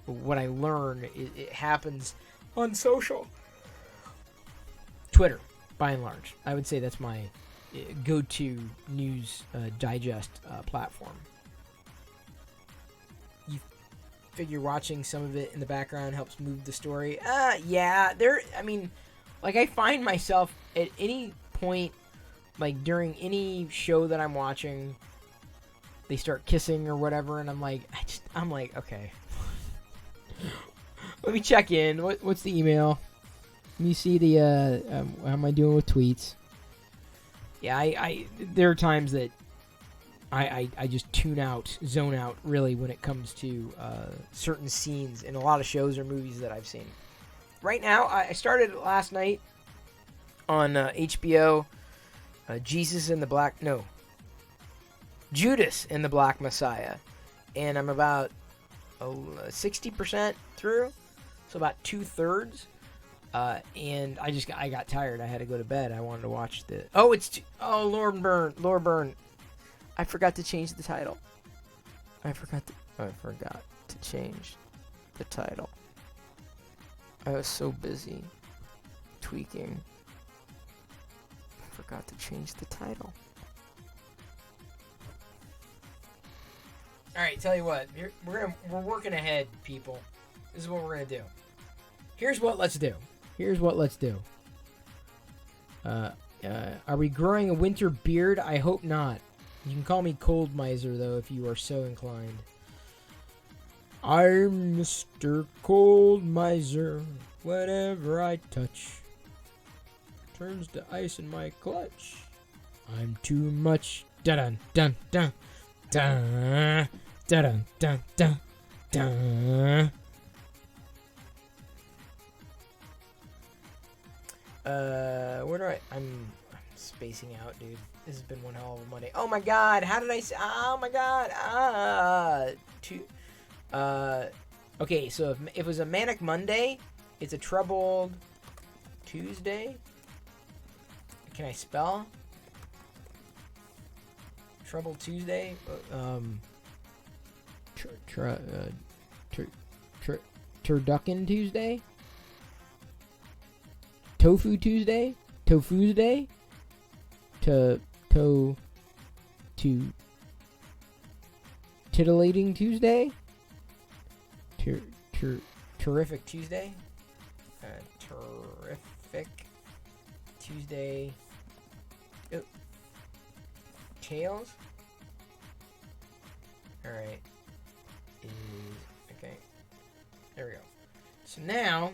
what I learn it happens on social. Twitter, by and large, I would say that's my go-to news digest platform. You figure watching some of it in the background helps move the story? Yeah. I find myself at any point, like during any show that I'm watching, they start kissing or whatever, and I'm like, okay. Let me check in. What's the email? Let me see the how am I doing with tweets? Yeah, there are times that I just zone out, really, when it comes to certain scenes in a lot of shows or movies that I've seen. right now, I started it last night on HBO. Judas and the Black Messiah, and I'm about 60% through, so about 2/3. And I got tired. I had to go to bed. I wanted to watch the. Lord Burn. I forgot to change the title. I forgot to change the title. I was so busy tweaking. I forgot to change the title. All right, tell you what. We're working ahead, people. This is what we're gonna do. Here's what let's do. Are we growing a winter beard? I hope not. You can call me Cold Miser, though, if you are so inclined. I'm Mr. Cold Miser. Whatever I touch turns to ice in my clutch. I'm too much. Dun dun dun dun dun dun dun dun. I'm spacing out, dude. This has been one hell of a Monday. Oh my god, how did I say? Oh my god. Okay, so if it was a Manic Monday, it's a Troubled Tuesday. Can I spell? Troubled Tuesday? Turducken Tuesday? Tofu Tuesday? Tofu's Day? Titillating Tuesday? Terrific Tuesday? Terrific Tuesday. Oh. Tails? Alright. Okay. There we go. So now...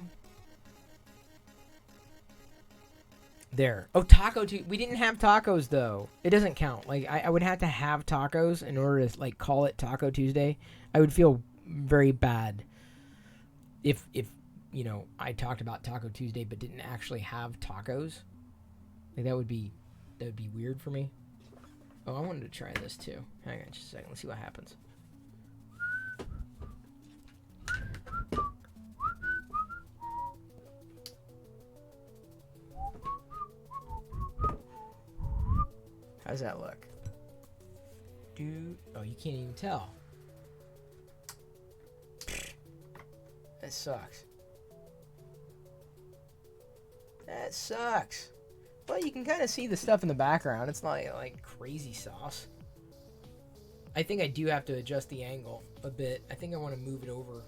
There. Oh, Taco Tuesday. We didn't have tacos, though. It doesn't count. Like, I would have to have tacos in order to, like, call it Taco Tuesday. I would feel very bad if you know, I talked about Taco Tuesday but didn't actually have tacos. Like, that would be weird for me. Oh, I wanted to try this, too. Hang on just a second. Let's see what happens. How's that look? Dude. Oh, you can't even tell. That sucks. That sucks. Well, you can kind of see the stuff in the background. It's not like crazy sauce. I think I do have to adjust the angle a bit. I think I want to move it over.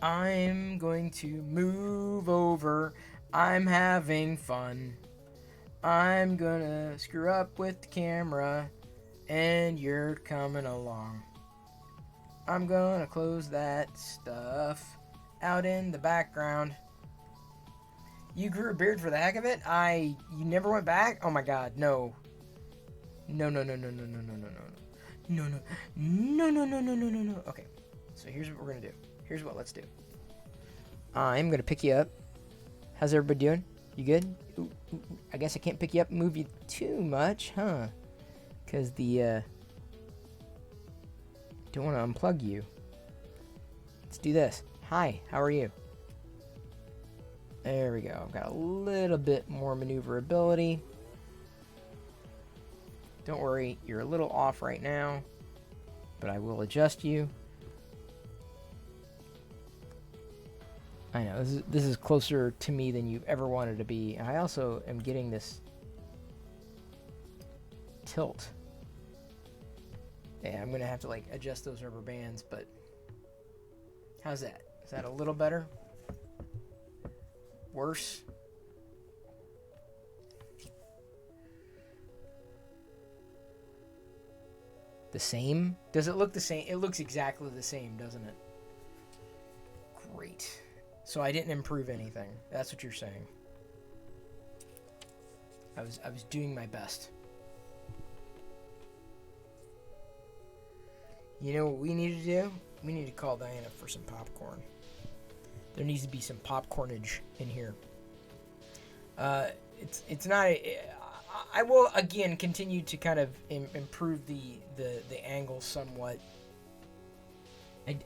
I'm going to move over. I'm having fun. I'm gonna screw up with the camera, and you're coming along. I'm gonna close that stuff out in the background. You grew a beard for the heck of it? You never went back? Oh my god, no. No. Okay, so here's what we're gonna do. Here's what let's do. I'm gonna pick you up. How's everybody doing? You good? Ooh. I guess I can't pick you up and move you too much, huh? Because don't want to unplug you. Let's do this. Hi, how are you? There we go. I've got a little bit more maneuverability. Don't worry, you're a little off right now, but I will adjust you. I know, this is closer to me than you've ever wanted to be. I also am getting this tilt. Yeah, I'm going to have to, like, adjust those rubber bands, but how's that? Is that a little better? Worse? The same? Does it look the same? It looks exactly the same, doesn't it? Great. So I didn't improve anything. That's what you're saying. I was doing my best. You know what we need to do? We need to call Diana for some popcorn. There needs to be some popcornage in here. It's not. I will again continue to kind of improve the angle somewhat.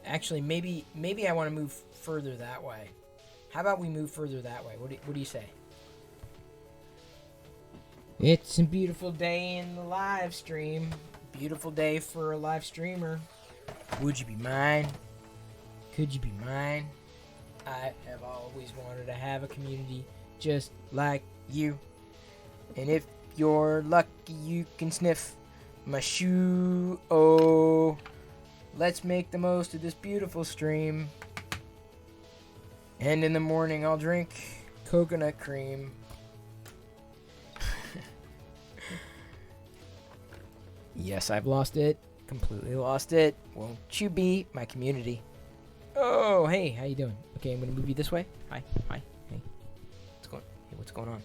Actually maybe I want to move further that way. How about we move further that way? What do you say? It's a beautiful day in the live stream. Beautiful day for a live streamer. Would you be mine? Could you be mine? I have always wanted to have a community just like you. And if you're lucky, you can sniff my shoe. Oh, let's make the most of this beautiful stream. And in the morning, I'll drink coconut cream. Yes, I've lost it. Completely lost it. Won't you be my community? Oh, hey, how you doing? Okay, I'm gonna move you this way. Hi, hey. What's going on?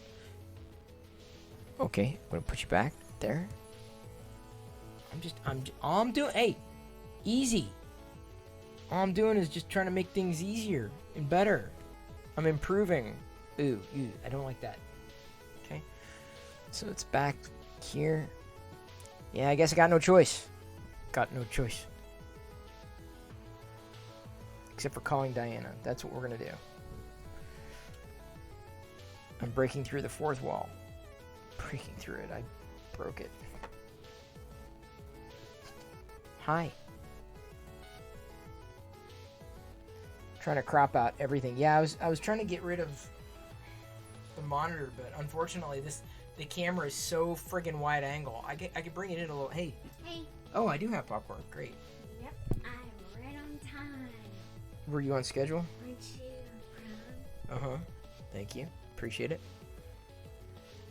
Okay, I'm gonna put you back there. All I'm doing, hey, easy. All I'm doing is just trying to make things easier and better. I'm improving. Ooh, I don't like that. Okay, so it's back here. Yeah, I guess I got no choice. Except for calling Diana. That's what we're gonna do. I'm breaking through the fourth wall. Breaking through it. I broke it. Hi. Trying to crop out everything. Yeah, I was trying to get rid of the monitor, but unfortunately the camera is so friggin' wide angle. I could bring it in a little. Hey. Hey. Oh, I do have popcorn. Great. Yep, I'm right on time. Were you on schedule? Aren't you proud? Thank you. Appreciate it.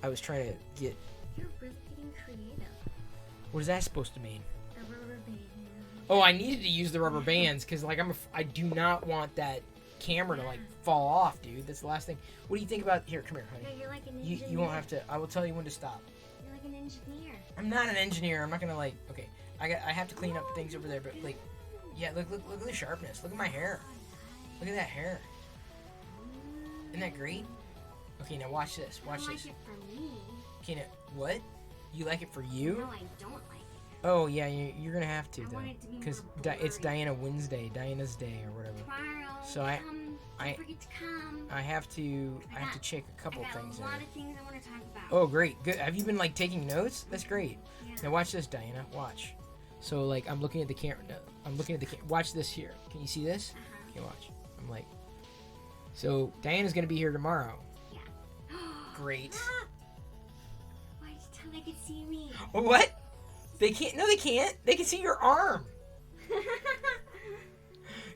I was trying to get. You're really getting creative. What is that supposed to mean? A rubber band. Oh, I needed to use the rubber bands because, like, I do not want that camera to like fall off, dude. That's the last thing. What do you think about? Here, come here, honey. No, you're like an engineer. You won't have to. I will tell you when to stop. You're like an engineer. I'm not an engineer. I'm not gonna like. Okay, I have to clean up things over there, but like, yeah. Look at the sharpness. Look at my hair. Look at that hair. Isn't that great? Okay, now watch this. Watch I this. like it for me. Okay, now what? You like it for you? No, I don't like it. Oh yeah, you're gonna have to I though, want it to be because more it's blurry. Diana's Day or whatever. Tomorrow, So don't forget to come. I have to check a couple I got a lot of things I want to talk about. Oh great, good. Have you been like taking notes? That's great. Yeah. Now watch this, Diana. Watch. So like I'm looking at the camera. No, I'm looking at the watch this here. Can you see this? Okay, watch. I'm like. So Diana's gonna be here tomorrow. Yeah. Great. Why did you tell they could see me? What? They can't. No, they can't. They can see your arm.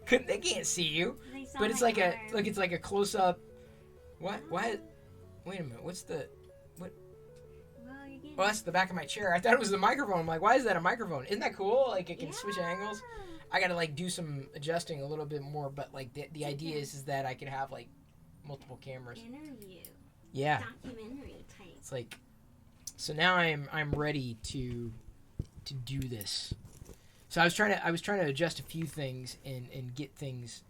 They can't see you. They saw But it's my like arm. it's like a close up. What? Why? Wait a minute. What's the? What? Well, you're getting... Oh, that's the back of my chair. I thought it was the microphone. I'm like, why is that a microphone? Isn't that cool? Like it can switch angles. I gotta like do some adjusting a little bit more. But like the idea is that I could have like multiple cameras. Interview. Yeah. Documentary type. It's like. So now I'm ready to do this. So I was trying to adjust a few things and get things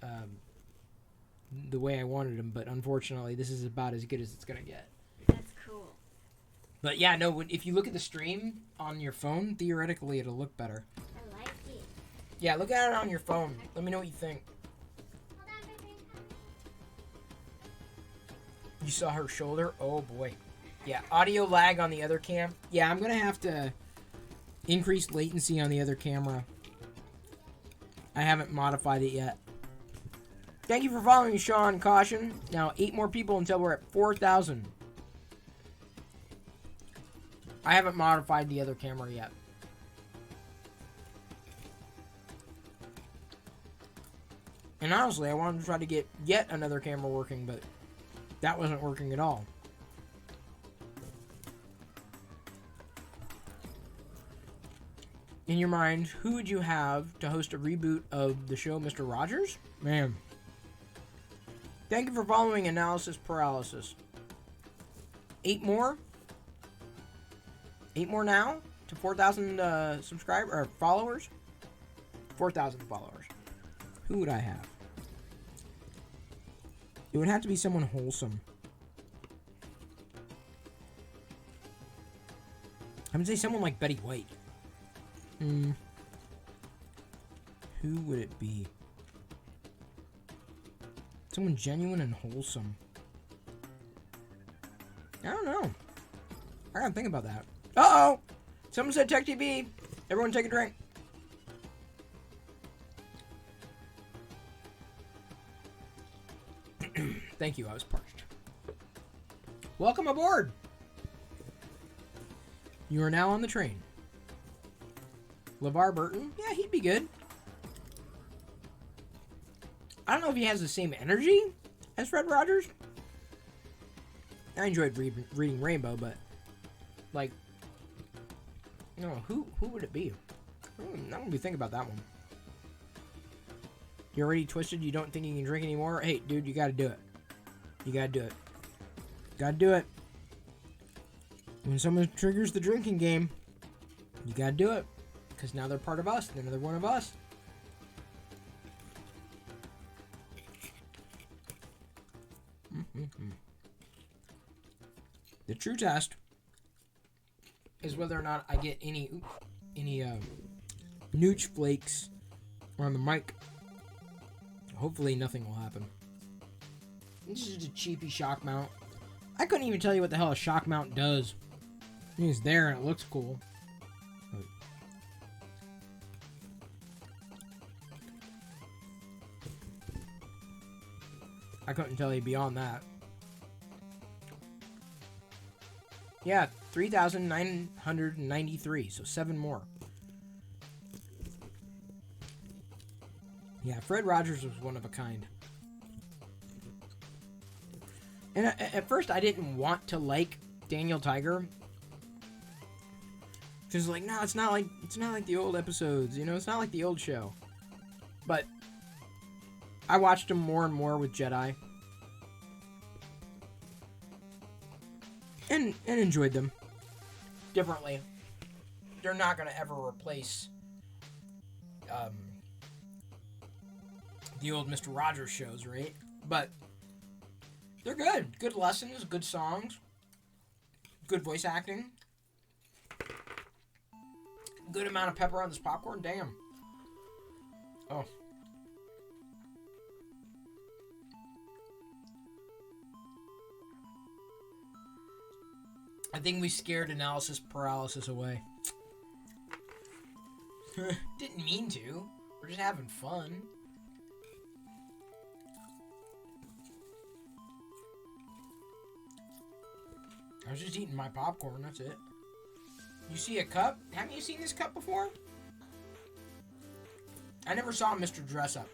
the way I wanted them, but unfortunately this is about as good as it's gonna get. That's cool. But yeah, no. If you look at the stream on your phone, theoretically it'll look better. I like it. Yeah, look at it on your phone. Let me know what you think. Hold on, baby. You saw her shoulder? Oh boy. Yeah, audio lag on the other cam. Yeah, I'm gonna have to increase latency on the other camera. I haven't modified it yet. Thank you for following, Sean Caution. Now 8 more people until we're at 4,000. I haven't modified the other camera yet. And honestly, I wanted to try to get yet another camera working, but that wasn't working at all. In your mind, who would you have to host a reboot of the show Mr. Rogers? Man. Thank you for following Analysis Paralysis. 8 more? 8 more now? To 4,000 subscribers or followers? 4,000 followers. Who would I have? It would have to be someone wholesome. I would say someone like Betty White. Who would it be? Someone genuine and wholesome. I don't know. I gotta think about that. Uh-oh! Someone said Tech TV. Everyone take a drink. Thank you, I was parched. Welcome aboard! You are now on the train. LeVar Burton? Yeah, he'd be good. I don't know if he has the same energy as Fred Rogers. I enjoyed reading Rainbow, but like, no, who would it be? I'm gonna be thinking about that one. You're already twisted. You don't think you can drink anymore? Hey, dude, you gotta do it. You gotta do it. Gotta do it. When someone triggers the drinking game, you gotta do it. Because now they're part of us. They're another one of us. The true test is whether or not I get any nooch flakes on the mic. Hopefully nothing will happen. This is a cheapy shock mount. I couldn't even tell you what the hell a shock mount does. It's there and it looks cool. But I couldn't tell you beyond that. Yeah, 3,993, so 7 more. Yeah, Fred Rogers was one of a kind. And at first I didn't want to like Daniel Tiger. Because like, no, it's not like the old episodes, you know, it's not like the old show. But I watched him more and more with Jedi. And enjoyed them differently. They're not gonna ever replace the old Mr. Rogers shows, right? But they're good. Good lessons, good songs, good voice acting, good amount of pepper on this popcorn. Damn. Oh. I think we scared analysis paralysis away. Didn't mean to. We're just having fun. I was just eating my popcorn, that's it. You see a cup? Haven't you seen this cup before? I never saw Mr. Dress Up.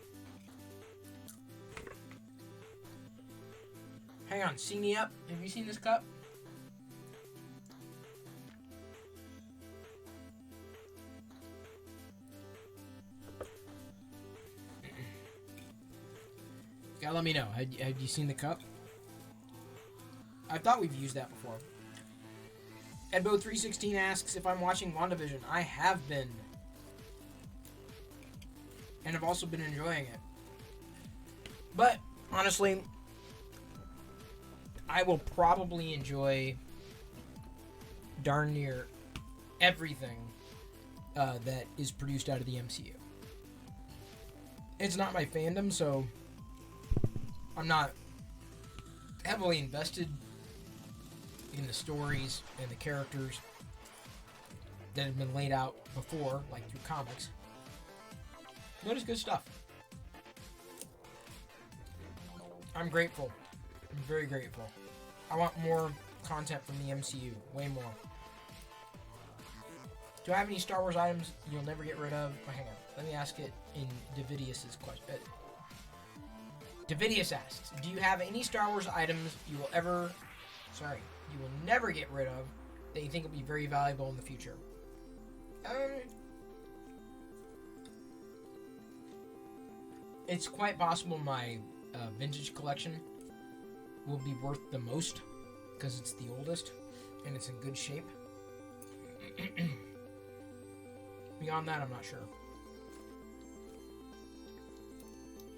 Hang on, see me up? Have you seen this cup? Gotta let me know. Have you seen the cup? I thought we've used that before. Edbo316 asks if I'm watching WandaVision. I have been. And I've also been enjoying it. But, honestly, I will probably enjoy darn near everything that is produced out of the MCU. It's not my fandom, so I'm not heavily invested in the stories and the characters that have been laid out before, like through comics. But it's good stuff. I'm grateful. I'm very grateful. I want more content from the MCU. Way more. Do I have any Star Wars items you'll never get rid of? Oh, hang on. Let me ask it in Davidius's question. Davidius asks, do you have any Star Wars items you will never get rid of that you think will be very valuable in the future? It's quite possible my vintage collection will be worth the most because it's the oldest and it's in good shape. Beyond that, I'm not sure.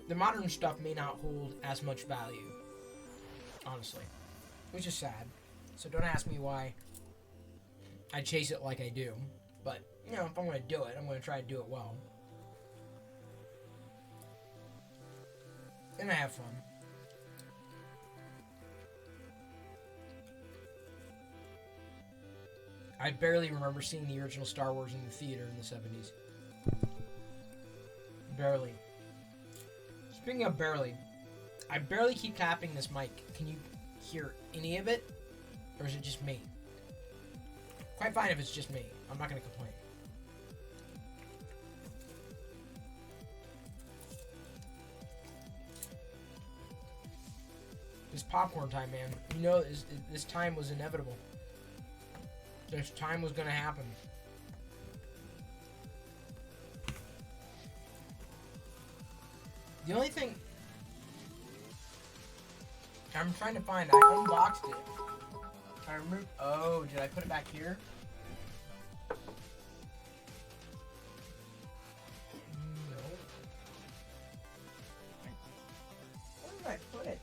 The modern stuff may not hold as much value honestly, which is sad. So don't ask me why I chase it like I do. But, you know, if I'm going to do it, I'm going to try to do it well. And I have fun. I barely remember seeing the original Star Wars in the theater in the 70s. Barely. Speaking of barely, I barely keep tapping this mic. Can you hear any of it? Or is it just me? Quite fine if it's just me. I'm not going to complain. It's popcorn time, man. You know, this time was inevitable. This time was going to happen. The only thing I'm trying to find, I unboxed it. I remember. Oh, did I put it back here? No. Where did I put it?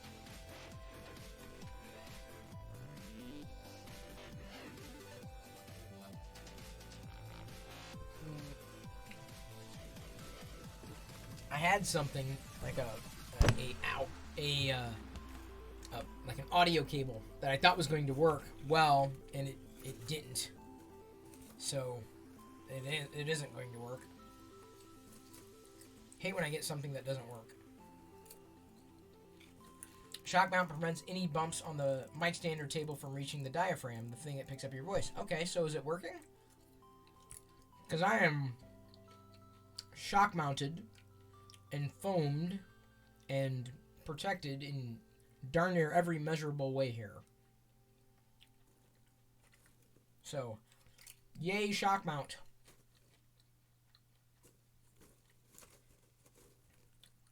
I had something like like an audio cable that I thought was going to work well, and it didn't. So it isn't going to work. Hate when I get something that doesn't work. Shock mount prevents any bumps on the mic stand or table from reaching the diaphragm, the thing that picks up your voice. Okay, so is it working? Because I am shock mounted and foamed and protected in darn near every measurable way here. So, yay, shock mount.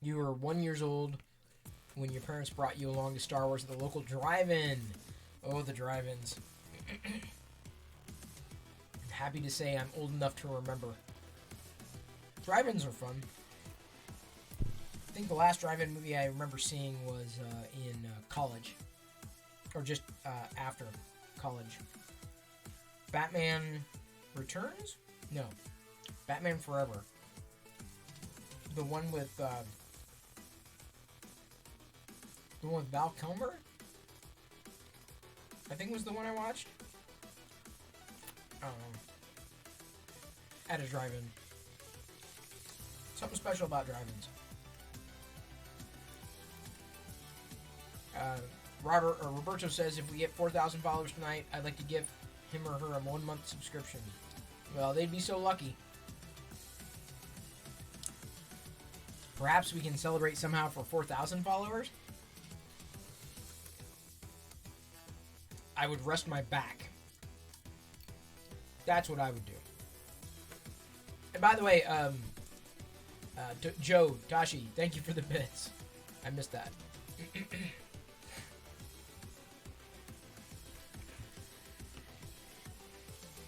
You were 1 year old when your parents brought you along to Star Wars at the local drive-in. Oh, the drive-ins. I'm happy to say I'm old enough to remember. Drive-ins are fun. I think the last drive-in movie I remember seeing was in college. Or just after college. Batman Returns? No. Batman Forever. The one with Val Kilmer? I think was the one I watched. I don't know. At a drive-in. Something special about drive-ins. Roberto says if we get 4,000 followers tonight, I'd like to give him or her a 1-month subscription. Well, they'd be so lucky. Perhaps we can celebrate somehow for 4,000 followers? I would rest my back. That's what I would do. And by the way, Joe, Tashi, thank you for the bits. I missed that.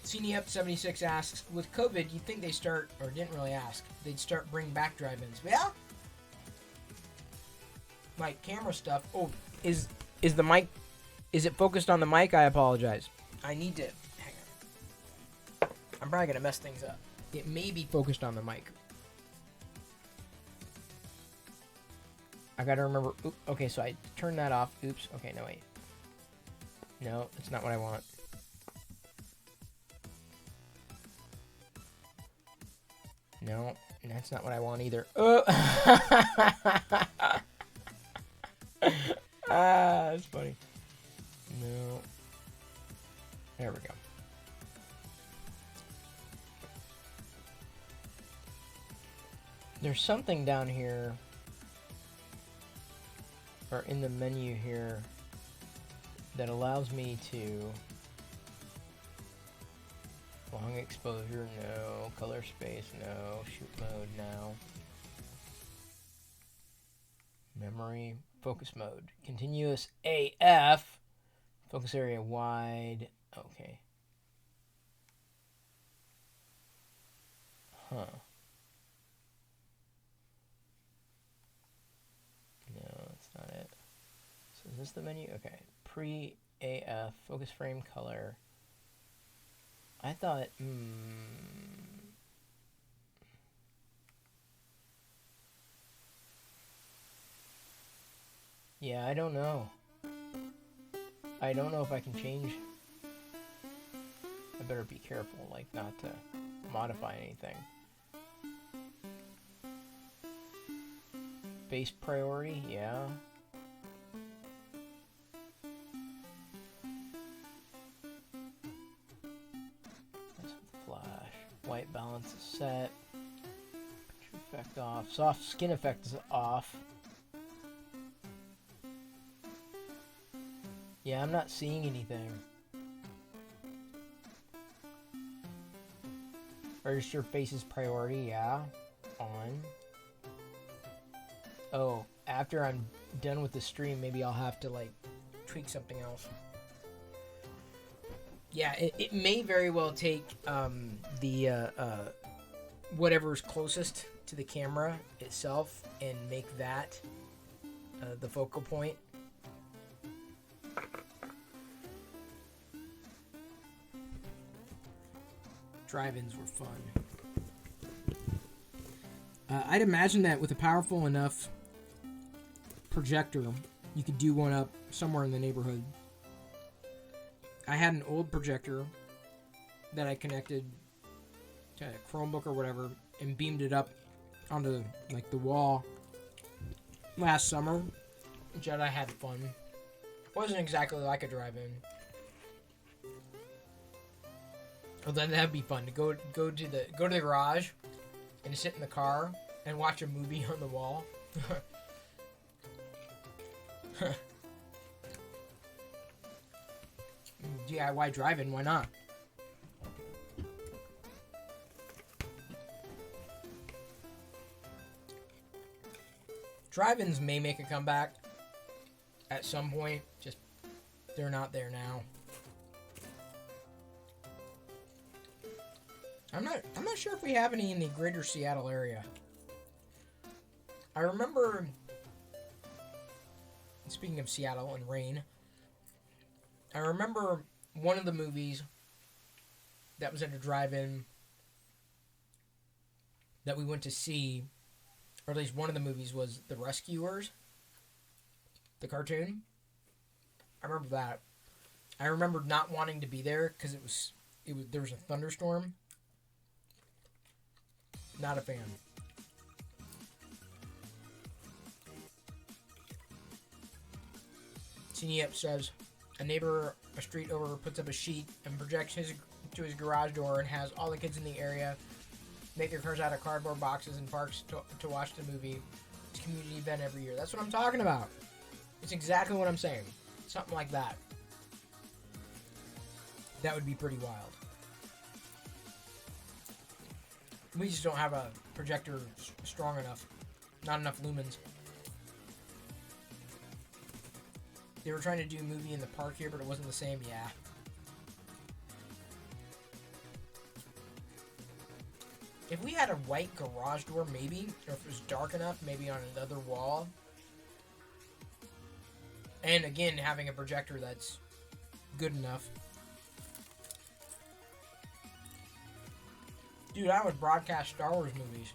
CNEUp76 asks, with COVID, you'd think they start, or didn't really ask, they'd start bringing back drive-ins. Yeah? Like camera stuff. Oh, is the mic, is it focused on the mic? I apologize. I need to, hang on. I'm probably going to mess things up. It may be focused on the mic. I got to remember, okay, so I turned that off. Oops, okay, no, wait. No, that's not what I want. No, that's not what I want either. Oh! That's funny. No. There we go. There's something down here, or in the menu here, that allows me to... Long exposure, no. Color space, no. Shoot mode, no. Memory, focus mode. Continuous AF. Focus area wide. Okay. Huh. No, that's not it. So this the menu? Okay. Pre-AF, focus frame color. I thought, yeah, I don't know. I don't know if I can change. I better be careful, like, not to modify anything. Base priority, yeah. That's flash. White balance is set. Picture effect off. Soft skin effect is off. Yeah, I'm not seeing anything. Register faces priority, yeah. On. Oh, after I'm done with the stream, maybe I'll have to, like, tweak something else. Yeah, it may very well take the whatever's closest to the camera itself and make that the focal point. Drive-ins were fun. I'd imagine that with a powerful enough projector, you could do one up somewhere in the neighborhood. I had an old projector that I connected to a Chromebook or whatever and beamed it up onto, like, the wall last summer. Jedi had fun. Wasn't exactly like a drive-in. Well, then that'd be fun to go to the garage and sit in the car and watch a movie on the wall. DIY drive-in, why not? Drive-ins may make a comeback at some point, just they're not there now. I'm not sure if we have any in the greater Seattle area. I remember, speaking of Seattle and rain, I remember one of the movies that was at a drive-in that we went to see, or at least one of the movies was The Rescuers, the cartoon. I remember that. I remember not wanting to be there because there was a thunderstorm. Not a fan. CNEP says, a neighbor a street over puts up a sheet and projects to his garage door and has all the kids in the area make their cars out of cardboard boxes and parks to watch the movie. It's a community event every year. That's what I'm talking about. It's exactly what I'm saying. Something like that. That would be pretty wild. We just don't have a projector strong enough. Not enough lumens. They were trying to do a movie in the park here, but it wasn't the same. Yeah. If we had a white garage door, maybe, or if it was dark enough, maybe on another wall. And again, having a projector that's good enough. Dude, I would broadcast Star Wars movies.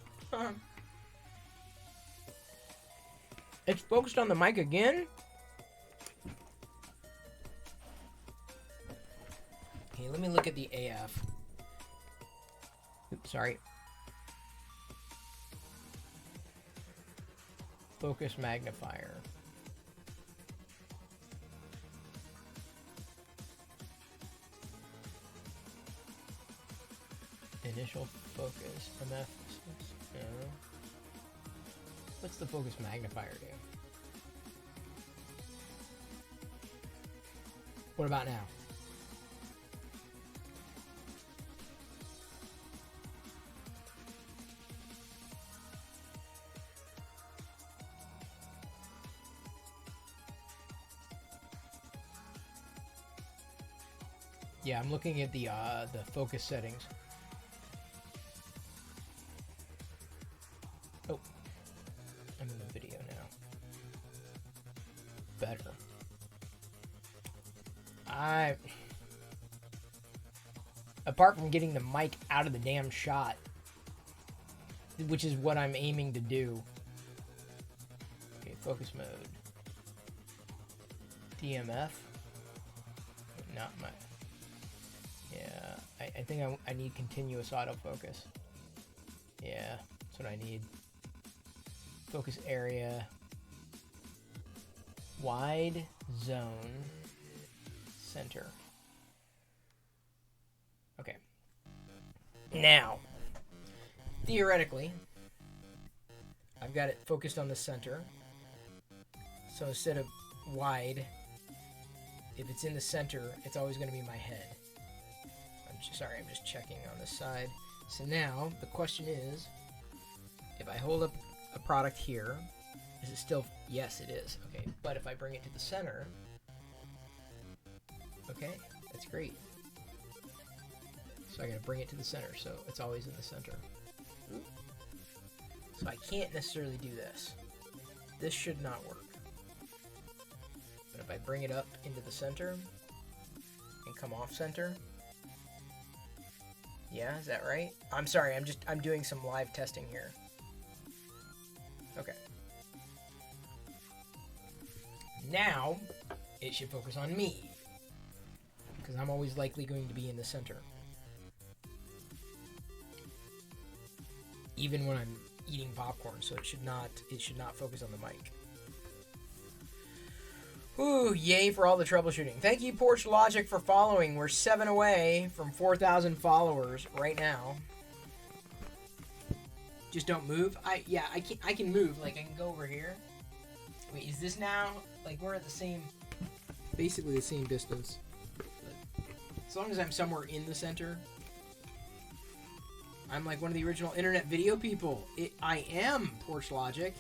It's focused on the mic again? Okay, let me look at the AF. Oops, sorry. Focus magnifier. Initial focus. MF. No. What's the focus magnifier do? What about now? Yeah, I'm looking at the focus settings. Oh, I'm in the video now. Better. Apart from getting the mic out of the damn shot, which is what I'm aiming to do. Okay, focus mode. DMF. Not my... Yeah, I think I need continuous autofocus. Yeah, that's what I need. Focus area. Wide zone. Center. Okay. Now, theoretically, I've got it focused on the center. So instead of wide, if it's in the center, it's always going to be my head. I'm just checking on this side. So now, the question is, if I hold up a product here, is it still... Yes, it is. Okay, but if I bring it to the center... Okay, that's great. So I gotta bring it to the center, so it's always in the center. So I can't necessarily do this. This should not work. But if I bring it up into the center and come off center... Yeah, is that right? I'm sorry, I'm doing some live testing here. Okay. Now, it should focus on me. Because I'm always likely going to be in the center. Even when I'm eating popcorn, so it should not focus on the mic. Ooh, yay for all the troubleshooting. Thank you, Porch Logic, for following. We're 7 away from 4,000 followers right now. Just don't move. I can move. Like, I can go over here. Wait, is this now? Like, we're at the same... Basically the same distance. But as long as I'm somewhere in the center... I'm like one of the original internet video people. I am, Porch Logic.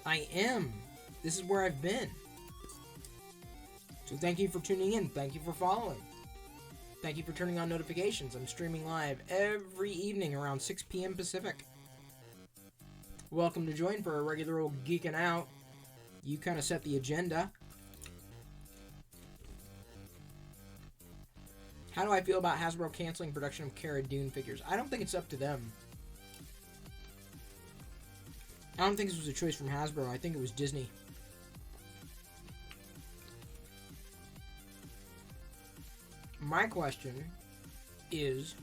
I am. This is where I've been. So thank you for tuning in. Thank you for following. Thank you for turning on notifications. I'm streaming live every evening around 6 p.m. Pacific. Welcome to join for a regular old Geeking Out. You kind of set the agenda. How do I feel about Hasbro canceling production of Cara Dune figures? I don't think it's up to them. I don't think this was a choice from Hasbro. I think it was Disney. My question is,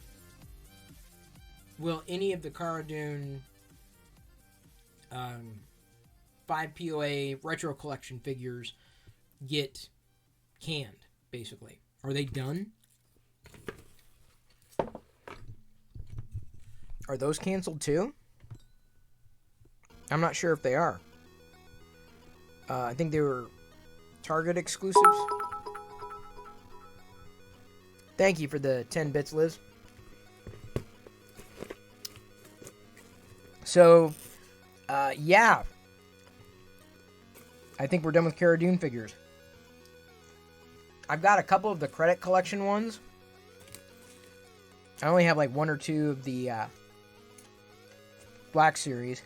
will any of the Cara Dune 5 POA retro collection figures get canned, basically? Are they done? Are those canceled too? I'm not sure if they are. I think they were Target exclusives. Thank you for the 10 bits, Liz. So, yeah. I think we're done with Cara Dune figures. I've got a couple of the credit collection ones. I only have like 1 or 2 of the Black Series.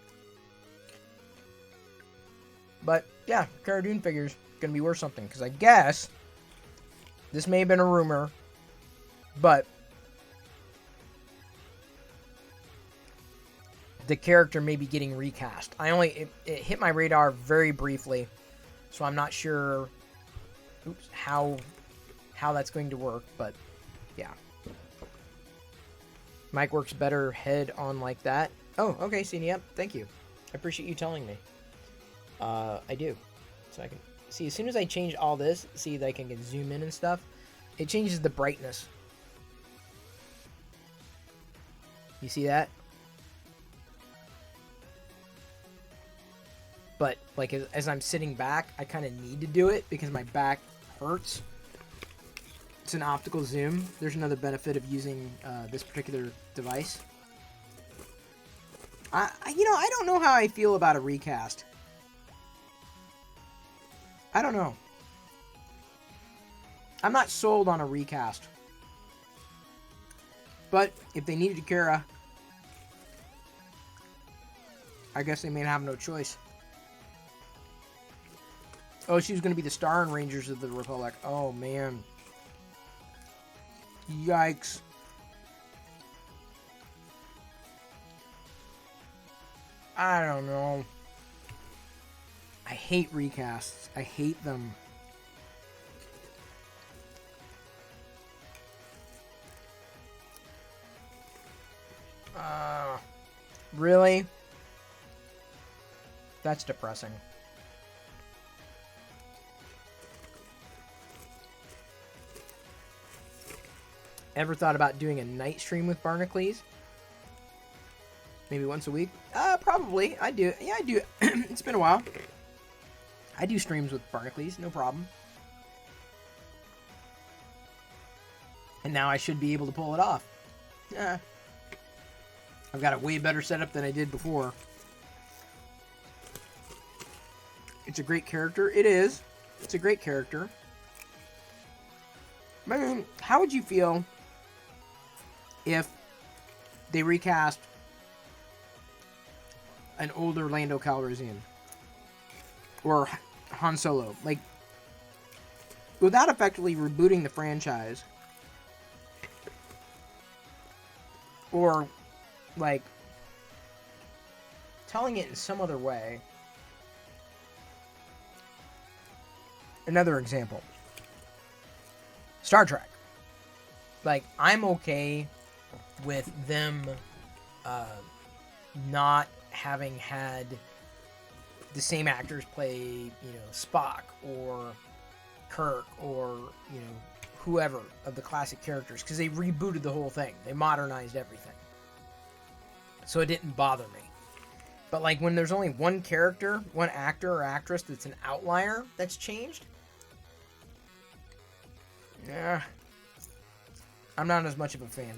But, yeah, Cara Dune figures gonna be worth something. Because I guess this may have been a rumor, but the character may be getting recast. It hit my radar very briefly, so I'm not sure how that's going to work, but yeah. Mic works better head on like that. Oh, okay, Cine, yep, thank you. I appreciate you telling me. I do. So I can see, as soon as I change all this, see that I can zoom in and stuff, it changes the brightness. You see that? But, like, as I'm sitting back, I kind of need to do it because my back hurts. It's an optical zoom. There's another benefit of using this particular device. I don't know how I feel about a recast. I don't know. I'm not sold on a recast. But if they needed Cara, I guess they may have no choice. Oh, she was going to be the star in Rangers of the Republic. Oh, man. Yikes. I don't know. I hate recasts. I hate them. Really? That's depressing. Ever thought about doing a night stream with Barnacles? Maybe once a week? Probably. I do. Yeah, I do. It's been a while. I do streams with Barnacles, no problem. And now I should be able to pull it off. I've got a way better setup than I did before. It's a great character. It is. It's a great character. I mean, how would you feel if they recast an older Lando Calrissian? Or Han Solo? Like, without effectively rebooting the franchise. Or, like, telling it in some other way. Another example. Star Trek. Like, I'm okay with them not having had the same actors play, you know, Spock or Kirk or, you know, whoever of the classic characters, because they rebooted the whole thing. They modernized everything. So it didn't bother me. But, like, when there's only one character, one actor or actress that's an outlier that's changed, yeah, I'm not as much of a fan.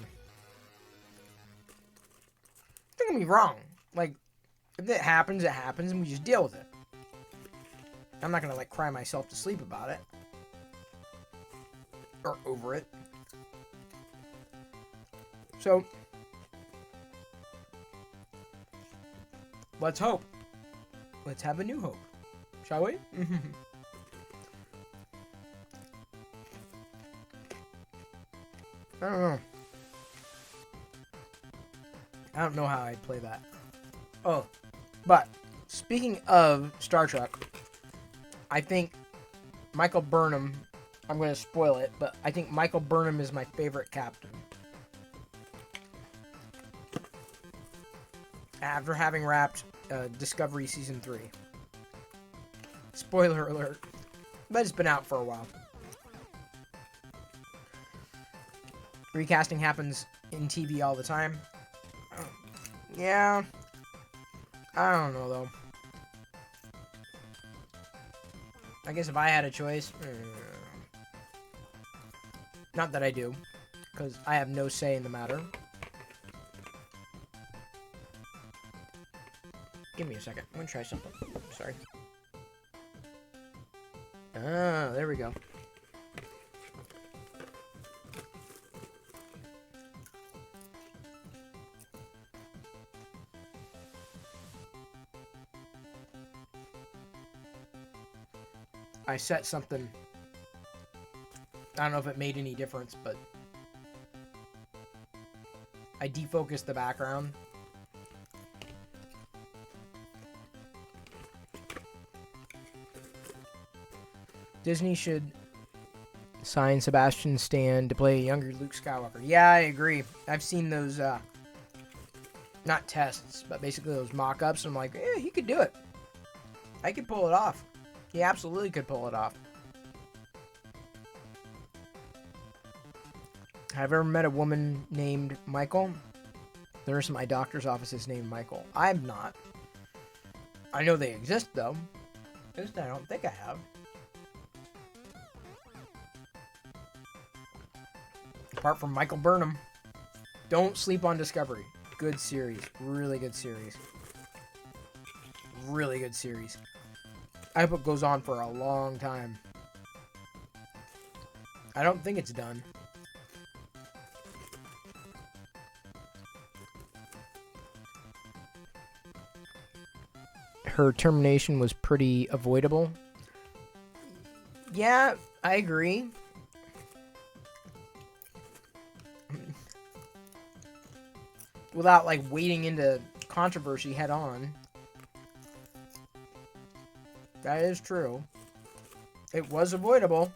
Don't get me wrong. Like, if it happens, and we just deal with it. I'm not gonna, like, cry myself to sleep about it. Or over it. So, let's hope. Let's have a new hope. Shall we? I don't know. I don't know how I'd play that. Oh, but speaking of Star Trek, I think Michael Burnham, I'm going to spoil it, but I think Michael Burnham is my favorite captain. After having wrapped Discovery Season 3. Spoiler alert. But it's been out for a while. Recasting happens in TV all the time. Yeah. I don't know, though. I guess if I had a choice... Not that I do, because I have no say in the matter. Give me a second. I'm gonna try something. Sorry. Ah, there we go. I set something. I don't know if it made any difference, but I defocused the background. Disney should sign Sebastian Stan to play a younger Luke Skywalker. Yeah, I agree. I've seen those, not tests, but basically those mock-ups. I'm like, yeah, he could do it. I could pull it off. He absolutely could pull it off. Have I ever met a woman named Michael? The nurse at my doctor's office is named Michael. I'm not. I know they exist, though. At least I don't think I have. Apart from Michael Burnham. Don't sleep on Discovery. Good series. Really good series. Really good series. I hope it goes on for a long time. I don't think it's done. Her termination was pretty avoidable. Yeah, I agree. without like wading into controversy head on. That is true. It was avoidable.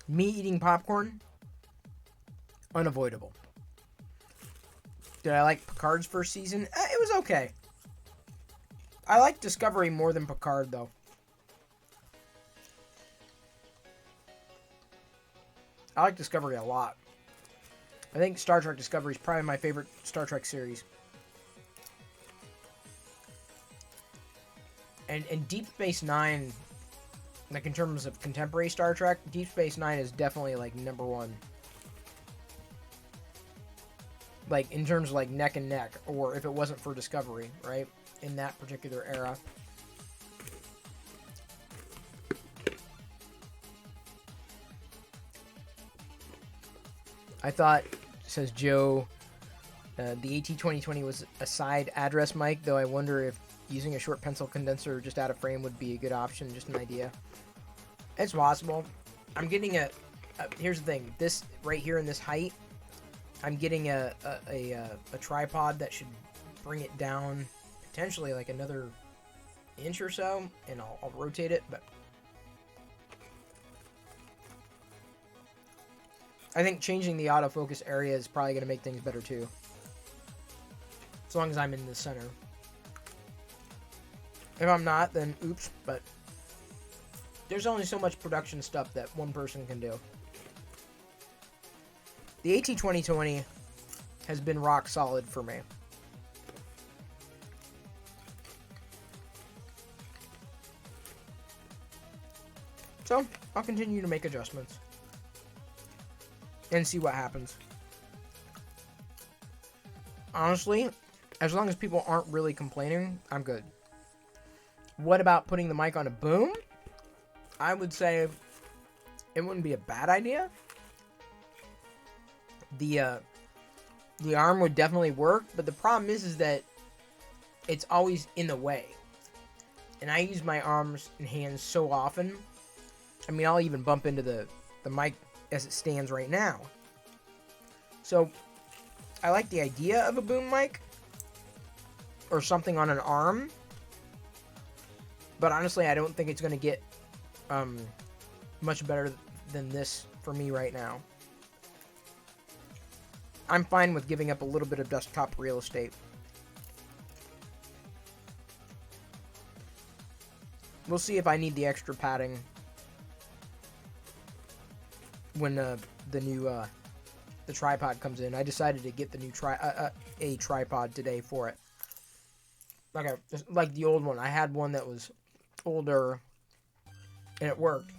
Me eating popcorn? Unavoidable. Did I like Picard's first season? It was okay. I like Discovery more than Picard, though. I like Discovery a lot. I think Star Trek Discovery is probably my favorite Star Trek series. And Deep Space Nine, like in terms of contemporary Star Trek, Deep Space Nine is definitely like number one. Like in terms of like neck and neck, or if it wasn't for Discovery, right? In that particular era. I thought, says Joe, the AT2020 was a side address mic, though I wonder if using a short pencil condenser just out of frame would be a good option. Just an idea. It's possible. I'm getting here's the thing. This right here in this height, I'm getting a tripod that should bring it down potentially like another inch or so, and I'll rotate it, but I think changing the autofocus area is probably going to make things better too. As long as I'm in the center. If I'm not, then oops, but there's only so much production stuff that one person can do. The AT2020 has been rock solid for me. So, I'll continue to make adjustments. And see what happens. Honestly, as long as people aren't really complaining, I'm good. What about putting the mic on a boom? I would say it wouldn't be a bad idea. The arm would definitely work, but the problem is that it's always in the way. And I use my arms and hands so often. I mean, I'll even bump into the mic as it stands right now. So, I like the idea of a boom mic or something on an arm, but honestly, I don't think it's going to get much better than this for me right now. I'm fine with giving up a little bit of desktop real estate. We'll see if I need the extra padding when the new the tripod comes in. I decided to get the new a tripod today for it. Like the old one. I had one that was older and it worked.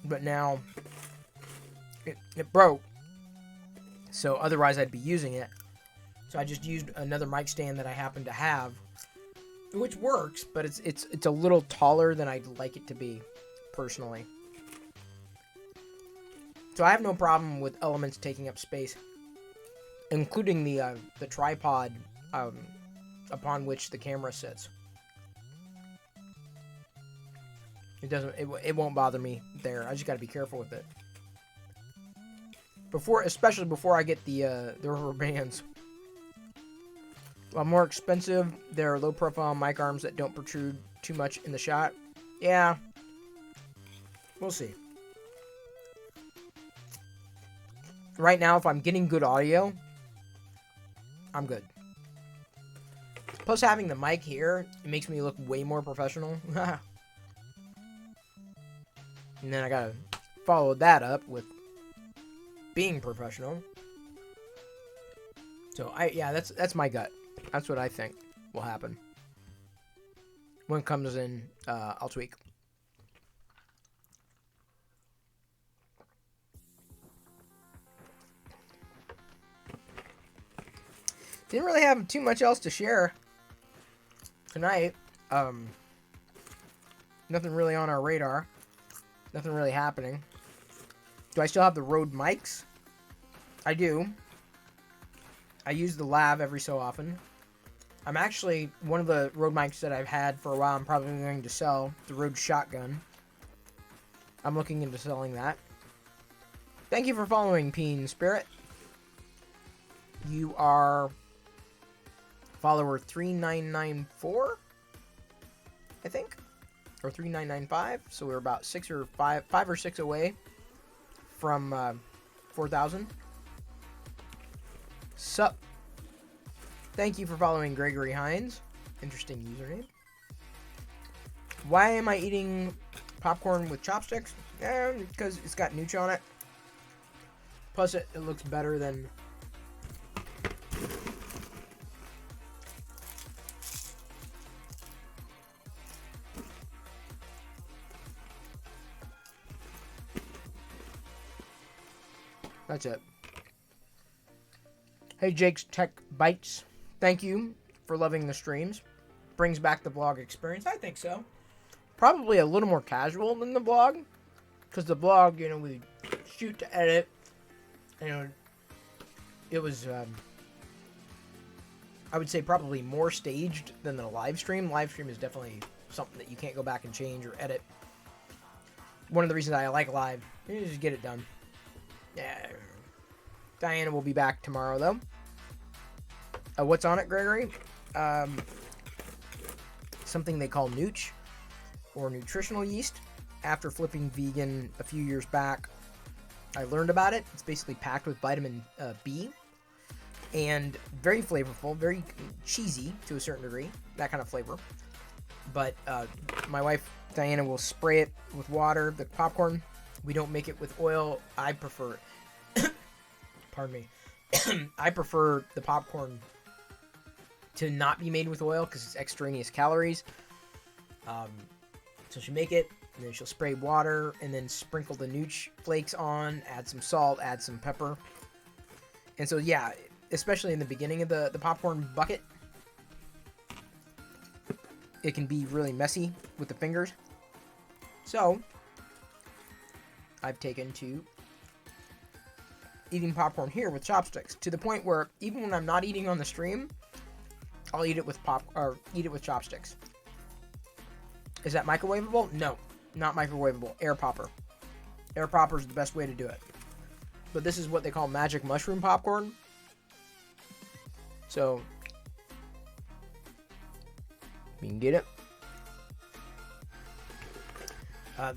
But now it broke. So otherwise I'd be using it. So I just used another mic stand that I happen to have, which works, but it's a little taller than I'd like it to be, personally. So I have no problem with elements taking up space, including the tripod upon which the camera sits. It won't bother me there. I just got to be careful with it. Especially before I get the rubber bands. While more expensive, there are low-profile mic arms that don't protrude too much in the shot. Yeah, we'll see. Right now, if I'm getting good audio, I'm good. Plus, having the mic here, it makes me look way more professional. And then I gotta follow that up with being professional. So, that's my gut. That's what I think will happen. When it comes in, I'll tweak. Didn't really have too much else to share tonight. Nothing really on our radar. Nothing really happening. Do I still have the Rode mics? I do. I use the lav every so often. I'm actually, one of the Rode mics that I've had for a while, I'm probably going to sell, the Rode Shotgun. I'm looking into selling that. Thank you for following, Peen Spirit. You are follower 3994, I think, or 3995. So we're about 5 or 6 away from 4,000. Sup? Thank you for following Gregory Hines. Interesting username. Why am I eating popcorn with chopsticks? Because it's got nooch on it. Plus, it looks better than... That's it. Hey, Jake's Tech Bites. Thank you for loving the streams. Brings back the vlog experience. I think so. Probably a little more casual than the vlog. Because the vlog, you know, we shoot to edit. You know, it was, I would say probably more staged than the live stream. Live stream is definitely something that you can't go back and change or edit. One of the reasons I like live is just get it done. Yeah. Diana will be back tomorrow, though. What's on it, Gregory? Something they call nooch, or nutritional yeast. After flipping vegan a few years back, I learned about it. It's basically packed with vitamin B, and very flavorful, very cheesy to a certain degree, that kind of flavor. But my wife, Diana, will spray it with water, the popcorn. We don't make it with oil. I prefer pardon me. I prefer the popcorn to not be made with oil because it's extraneous calories. So she'll make it, and then she'll spray water, and then sprinkle the nooch flakes on, add some salt, add some pepper. And so, yeah, especially in the beginning of the popcorn bucket, it can be really messy with the fingers. So, I've taken to eating popcorn here with chopsticks, to the point where even when I'm not eating on the stream, I'll eat it with chopsticks. Is that microwavable? No, not microwavable. Air popper. Air popper is the best way to do it. But this is what they call magic mushroom popcorn. So you can get it.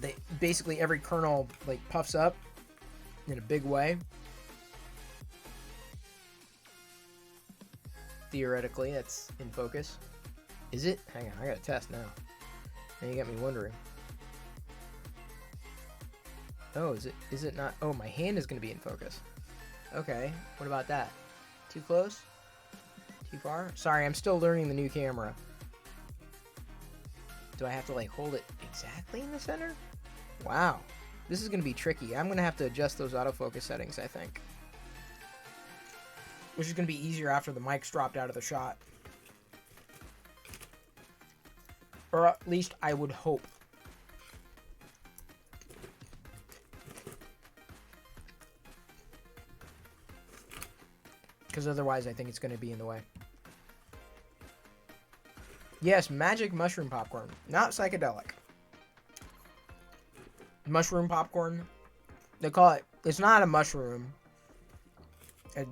They basically, every kernel like puffs up in a big way. Theoretically, that's in focus. Is it? Hang on, I gotta test now. Now you got me wondering. Oh, is it not? Oh, my hand is gonna be in focus. Okay, what about that? Too close? Too far? Sorry, I'm still learning the new camera. Do I have to like hold it exactly in the center? Wow, this is gonna be tricky. I'm gonna have to adjust those autofocus settings, I think. Which is going to be easier after the mic's dropped out of the shot. Or at least I would hope. Because otherwise I think it's going to be in the way. Yes, magic mushroom popcorn. Not psychedelic. Mushroom popcorn. They call it... It's not a mushroom.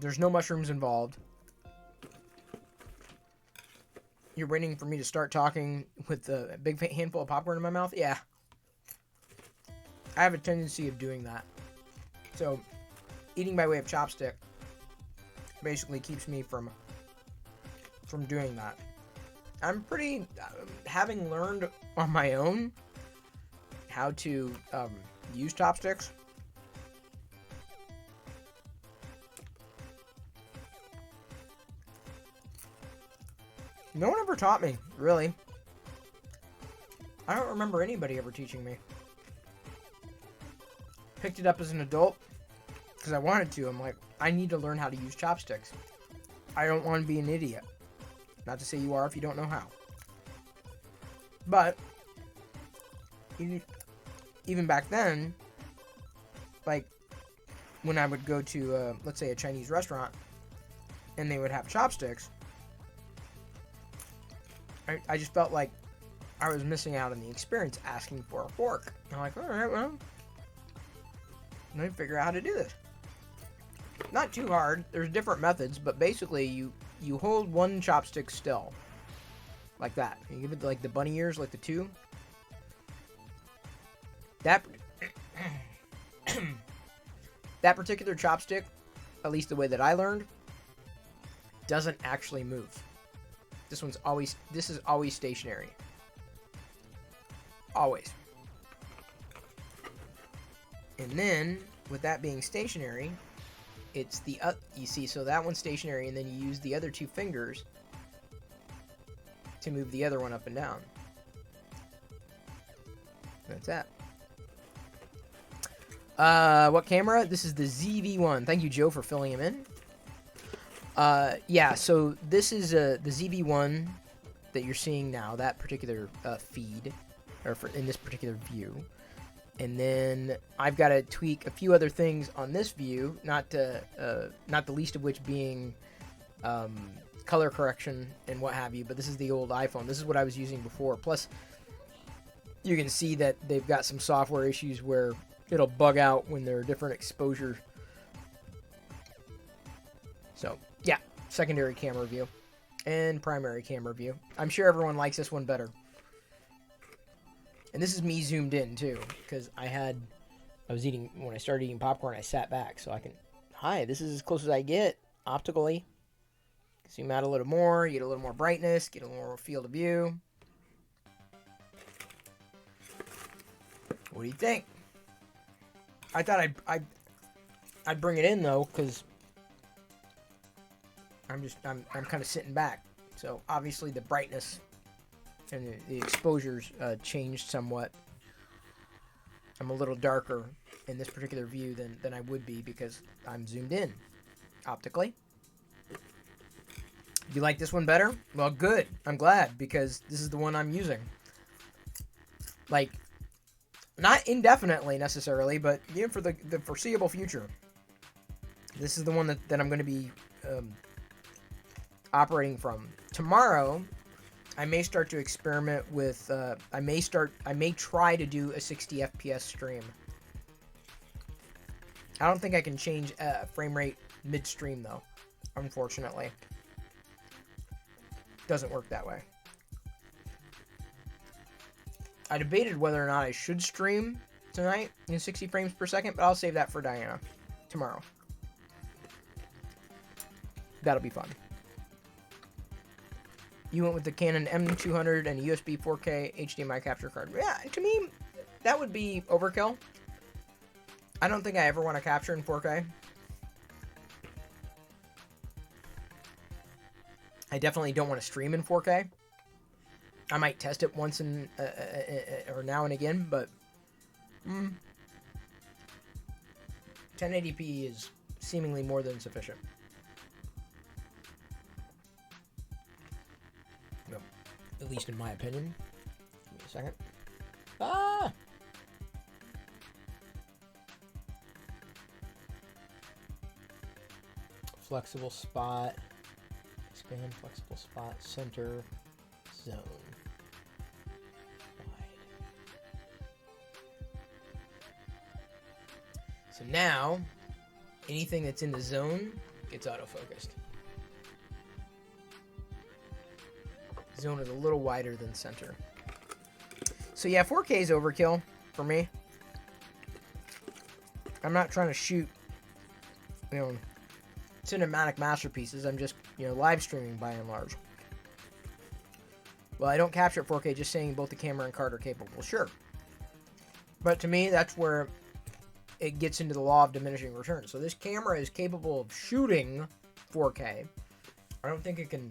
There's no mushrooms involved. You're waiting for me to start talking with a big handful of popcorn in my mouth? Yeah. I have a tendency of doing that. So, eating by way of chopstick basically keeps me from doing that. I'm pretty... having learned on my own how to use chopsticks, no one ever taught me, really. I don't remember anybody ever teaching me. Picked it up as an adult because I wanted to. I'm like, I need to learn how to use chopsticks. I don't want to be an idiot. Not to say you are if you don't know how. But even back then, like when I would go to, let's say, a Chinese restaurant and they would have chopsticks, I just felt like I was missing out on the experience asking for a fork. I'm like, all right, well, let me figure out how to do this. Not too hard. There's different methods, but basically you hold one chopstick still, like that. You give it like the bunny ears, like the two. That that particular chopstick, at least the way that I learned, doesn't actually move. This is always stationary. Always. And then, with that being stationary, it's the you see, so that one's stationary, and then you use the other two fingers to move the other one up and down. That's that. What camera? This is the ZV-1. Thank you, Joe, for filling him in. Yeah, so this is the ZV-1 that you're seeing now, that particular feed, or in this particular view. And then I've got to tweak a few other things on this view, not the least of which being color correction and what have you. But this is the old iPhone. This is what I was using before. Plus, you can see that they've got some software issues where it'll bug out when there are different exposures. So, yeah, secondary camera view and primary camera view. I'm sure everyone likes this one better. And this is me zoomed in, too, because when I started eating popcorn, I sat back, so I can, hi, this is as close as I get, optically. Zoom out a little more, get a little more brightness, get a little more field of view. What do you think? I thought I'd bring it in, though, because I'm kind of sitting back. So, obviously, the brightness and the exposures changed somewhat. I'm a little darker in this particular view than I would be because I'm zoomed in optically. You like this one better? Well, good. I'm glad because this is the one I'm using. Like, not indefinitely necessarily, but for the foreseeable future. This is the one that I'm going to be operating from. Tomorrow, I may start to experiment with, I may try to do a 60 FPS stream. I don't think I can change frame rate mid-stream, though, unfortunately. Doesn't work that way. I debated whether or not I should stream tonight in 60 frames per second, but I'll save that for Diana tomorrow. That'll be fun. You went with the Canon M200 and a USB 4K HDMI capture card. Yeah, to me, that would be overkill. I don't think I ever want to capture in 4K. I definitely don't want to stream in 4K. I might test it once or now and again, but 1080p is seemingly more than sufficient. At least in my opinion. Give me a second. Ah! Flexible spot. Expand flexible spot. Center. Zone. Wide. So now, anything that's in the zone gets autofocused. Zone is a little wider than center. So yeah, 4K is overkill for me. I'm not trying to shoot, cinematic masterpieces. I'm just, live streaming by and large. Well, I don't capture 4K, just saying both the camera and card are capable. Sure. But to me, that's where it gets into the law of diminishing returns. So this camera is capable of shooting 4K. I don't think it can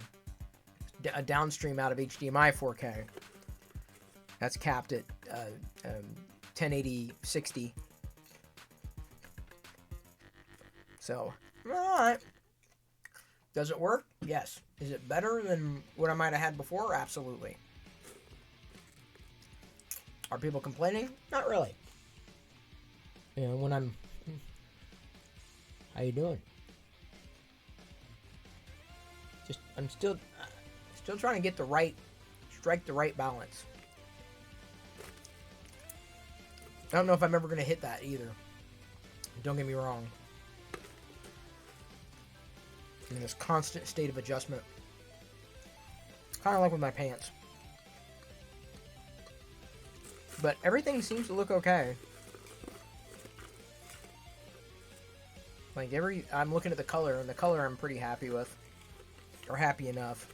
a downstream out of HDMI 4K. That's capped at 1080 60. So, alright. Does it work? Yes. Is it better than what I might have had before? Absolutely. Are people complaining? Not really. When I'm... How you doing? I'm still trying to get the right strike the right balance. I don't know if I'm ever going to hit that either. Don't get me wrong. I'm in this constant state of adjustment. Kind of like with my pants. But everything seems to look okay. Like I'm looking at the color, and the color I'm pretty happy with. Or happy enough.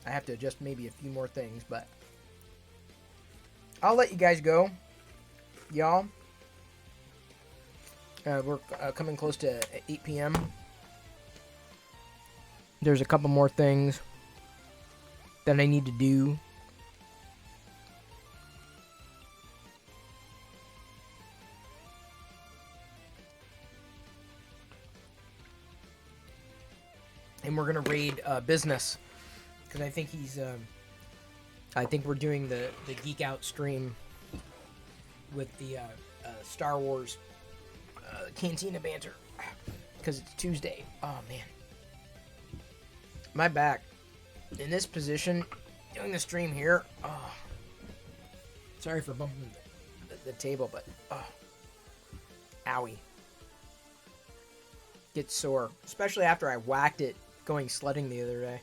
I have to adjust maybe a few more things, but I'll let you guys go, y'all. We're coming close to 8 p.m. There's a couple more things that I need to do. And we're gonna raid business, because I think he's. I think we're doing the Geek Out stream with the Star Wars Cantina banter, because it's Tuesday. Oh man, my back in this position doing the stream here. Oh, sorry for bumping the table, but owie, gets sore, especially after I whacked it going sledding the other day.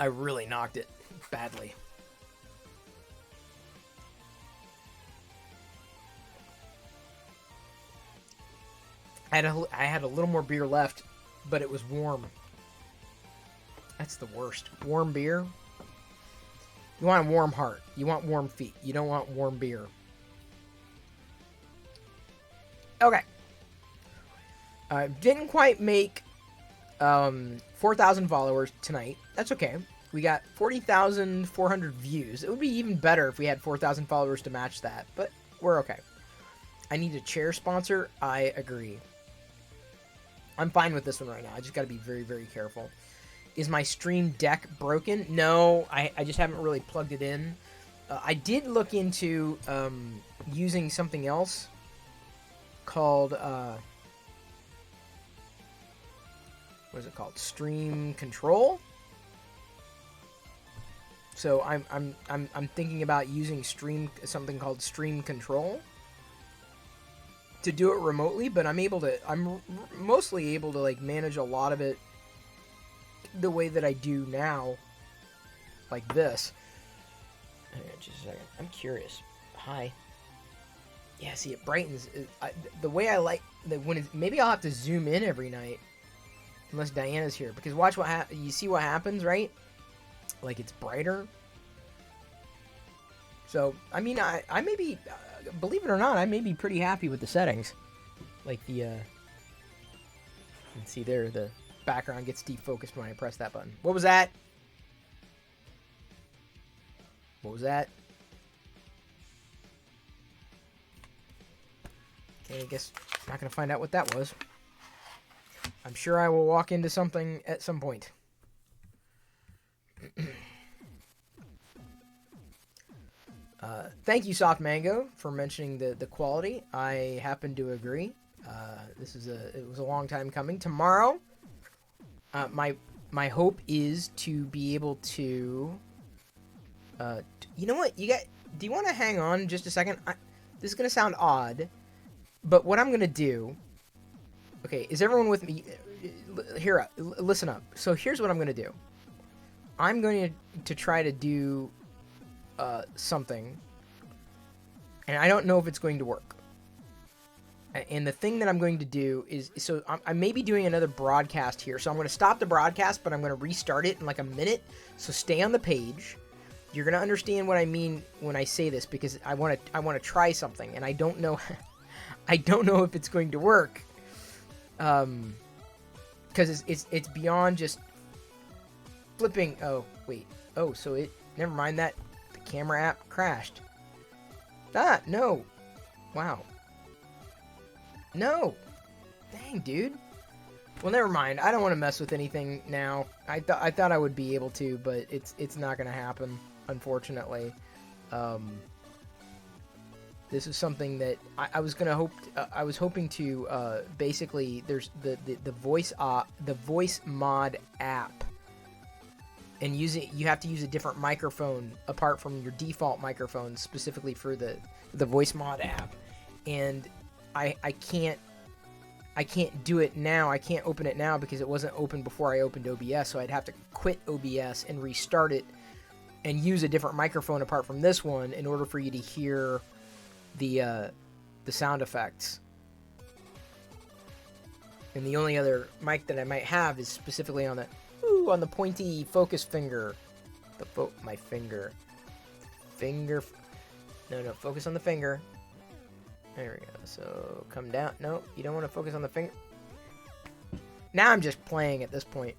I really knocked it badly. I had a little more beer left, but it was warm. That's the worst. Warm beer. You want a warm heart. You want warm feet. You don't want warm beer. Okay. Didn't quite make 4,000 followers tonight. That's okay. We got 40,400 views. It would be even better if we had 4,000 followers to match that, but we're okay. I need a chair sponsor. I agree. I'm fine with this one right now. I just got to be very, very careful. Is my stream deck broken? No, I just haven't really plugged it in. I did look into using something else called what is it called? Stream Control. So I'm thinking about using something called Stream Control to do it remotely, but I'm mostly able to like manage a lot of it the way that I do now, like this. Just a second. I'm curious. Hi. Yeah, see, it brightens. The way I like maybe I'll have to zoom in every night, unless Diana's here, because watch you see what happens, right? Like it's brighter. So I mean, I may be, believe it or not, I may be pretty happy with the settings. Like the, you can see there, the background gets defocused when I press that button. What was that? What was that? Okay, I guess I'm not gonna find out what that was. I'm sure I will walk into something at some point. Thank you, Soft Mango, for mentioning the quality. I happen to agree. It was a long time coming. Tomorrow, my hope is to be able to. You know what? Do you want to hang on just a second? This is gonna sound odd, but what I'm gonna do. Okay, is everyone with me? Here, listen up. So here's what I'm gonna do. I'm going to try to do something, and I don't know if it's going to work. And the thing that I'm going to do is, so I may be doing another broadcast here. So I'm going to stop the broadcast, but I'm going to restart it in like a minute. So stay on the page. You're going to understand what I mean when I say this, because I want to try something, and I don't know I don't know if it's going to work. Because it's beyond just flipping. Oh, wait. Oh, so never mind that. The camera app crashed. No. Wow. No. Dang, dude. Well, never mind. I don't want to mess with anything now. I thought I would be able to, but it's not going to happen, unfortunately. This is something that I was gonna hope. I was hoping to basically. There's the voice mod app, and use it. You have to use a different microphone apart from your default microphone, specifically for the voice mod app. And I can't do it now. I can't open it now because it wasn't open before I opened OBS. So I'd have to quit OBS and restart it, and use a different microphone apart from this one in order for you to hear the sound effects. And the only other mic that I might have is specifically on the pointy focus finger. My finger. No, focus on the finger. There we go. So come down. No, you don't want to focus on the finger. Now I'm just playing at this point.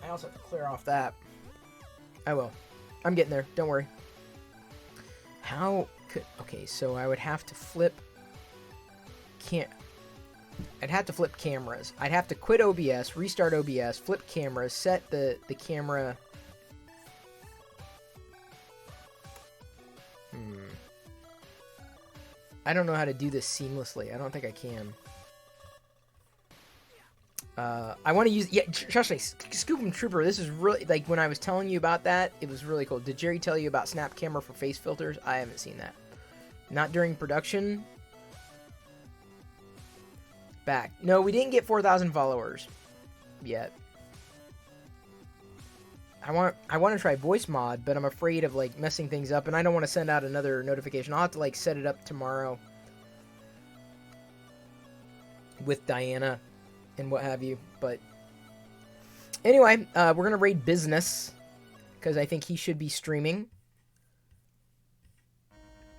I also have to clear off that. I will. I'm getting there. Don't worry. Okay, so I would have to flip. I'd have to flip cameras. I'd have to quit OBS, restart OBS, flip cameras, set the camera. I don't know how to do this seamlessly. I don't think I can. I want to use... Yeah, trust me, Scoop 'em Trooper, this is really... Like, when I was telling you about that, it was really cool. Did Jerry tell you about Snap Camera for face filters? I haven't seen that. Not during production. Back. No, we didn't get 4,000 followers yet. I want to try voice mod, but I'm afraid of, like, messing things up, and I don't want to send out another notification. I'll have to, like, set it up tomorrow with Diana and what have you. But anyway, we're gonna raid Business because I think he should be streaming.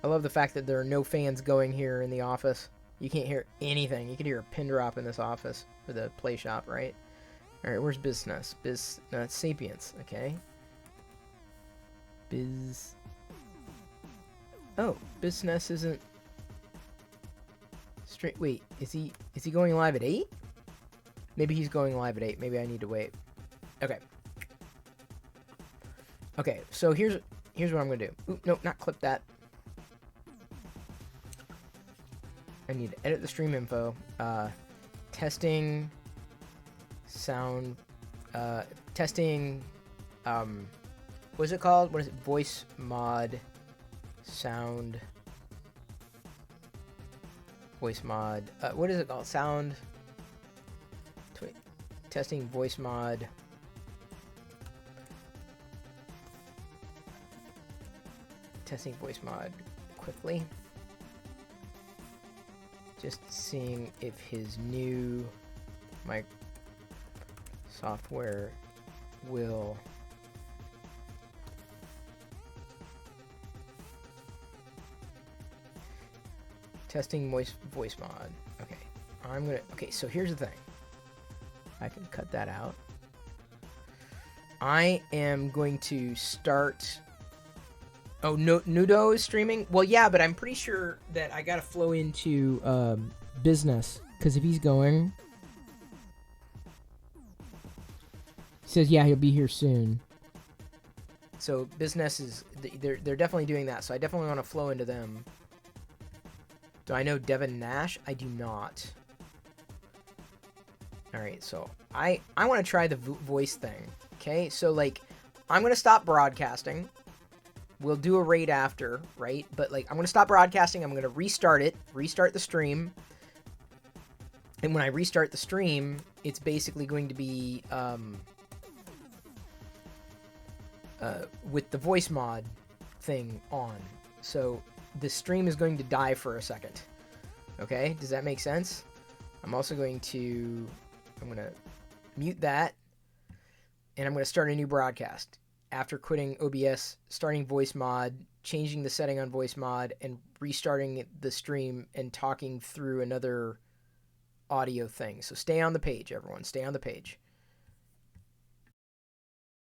I love the fact that there are no fans going here in the office. You can't hear anything. You can hear a pin drop in this office for the play shop, right? All right, where's Business? No, it's Sapience. Okay. Oh, Business isn't straight. Wait, is he going live at 8? Maybe he's going live at 8. Maybe I need to wait. Okay. Okay, so here's what I'm gonna do. Ooh, no, not clip that. I need to edit the stream info. Testing sound. Testing. What is it called? What is it? Voice mod. Sound. Voice mod. What is it called? Sound. Testing voice mod. Testing voice mod quickly. Just seeing if his new mic software will testing voice mod. Okay. Okay, so here's the thing. I can cut that out. I am going to start... Oh, Nudo is streaming? Well, yeah, but I'm pretty sure that I gotta flow into Business. Because if he's going... He says, yeah, he'll be here soon. So Business is... They're definitely doing that, so I definitely want to flow into them. Do I know Devin Nash? I do not. Alright, so I want to try the voice thing. Okay, so like, I'm going to stop broadcasting. We'll do a raid after, right? But like, I'm going to stop broadcasting. I'm going to restart the stream. And when I restart the stream, it's basically going to be with the voice mod thing on. So the stream is going to die for a second. Okay, does that make sense? I'm also going to... I'm going to mute that, and I'm going to start a new broadcast. After quitting OBS, starting voice mod, changing the setting on voice mod, and restarting the stream and talking through another audio thing. So stay on the page, everyone. Stay on the page.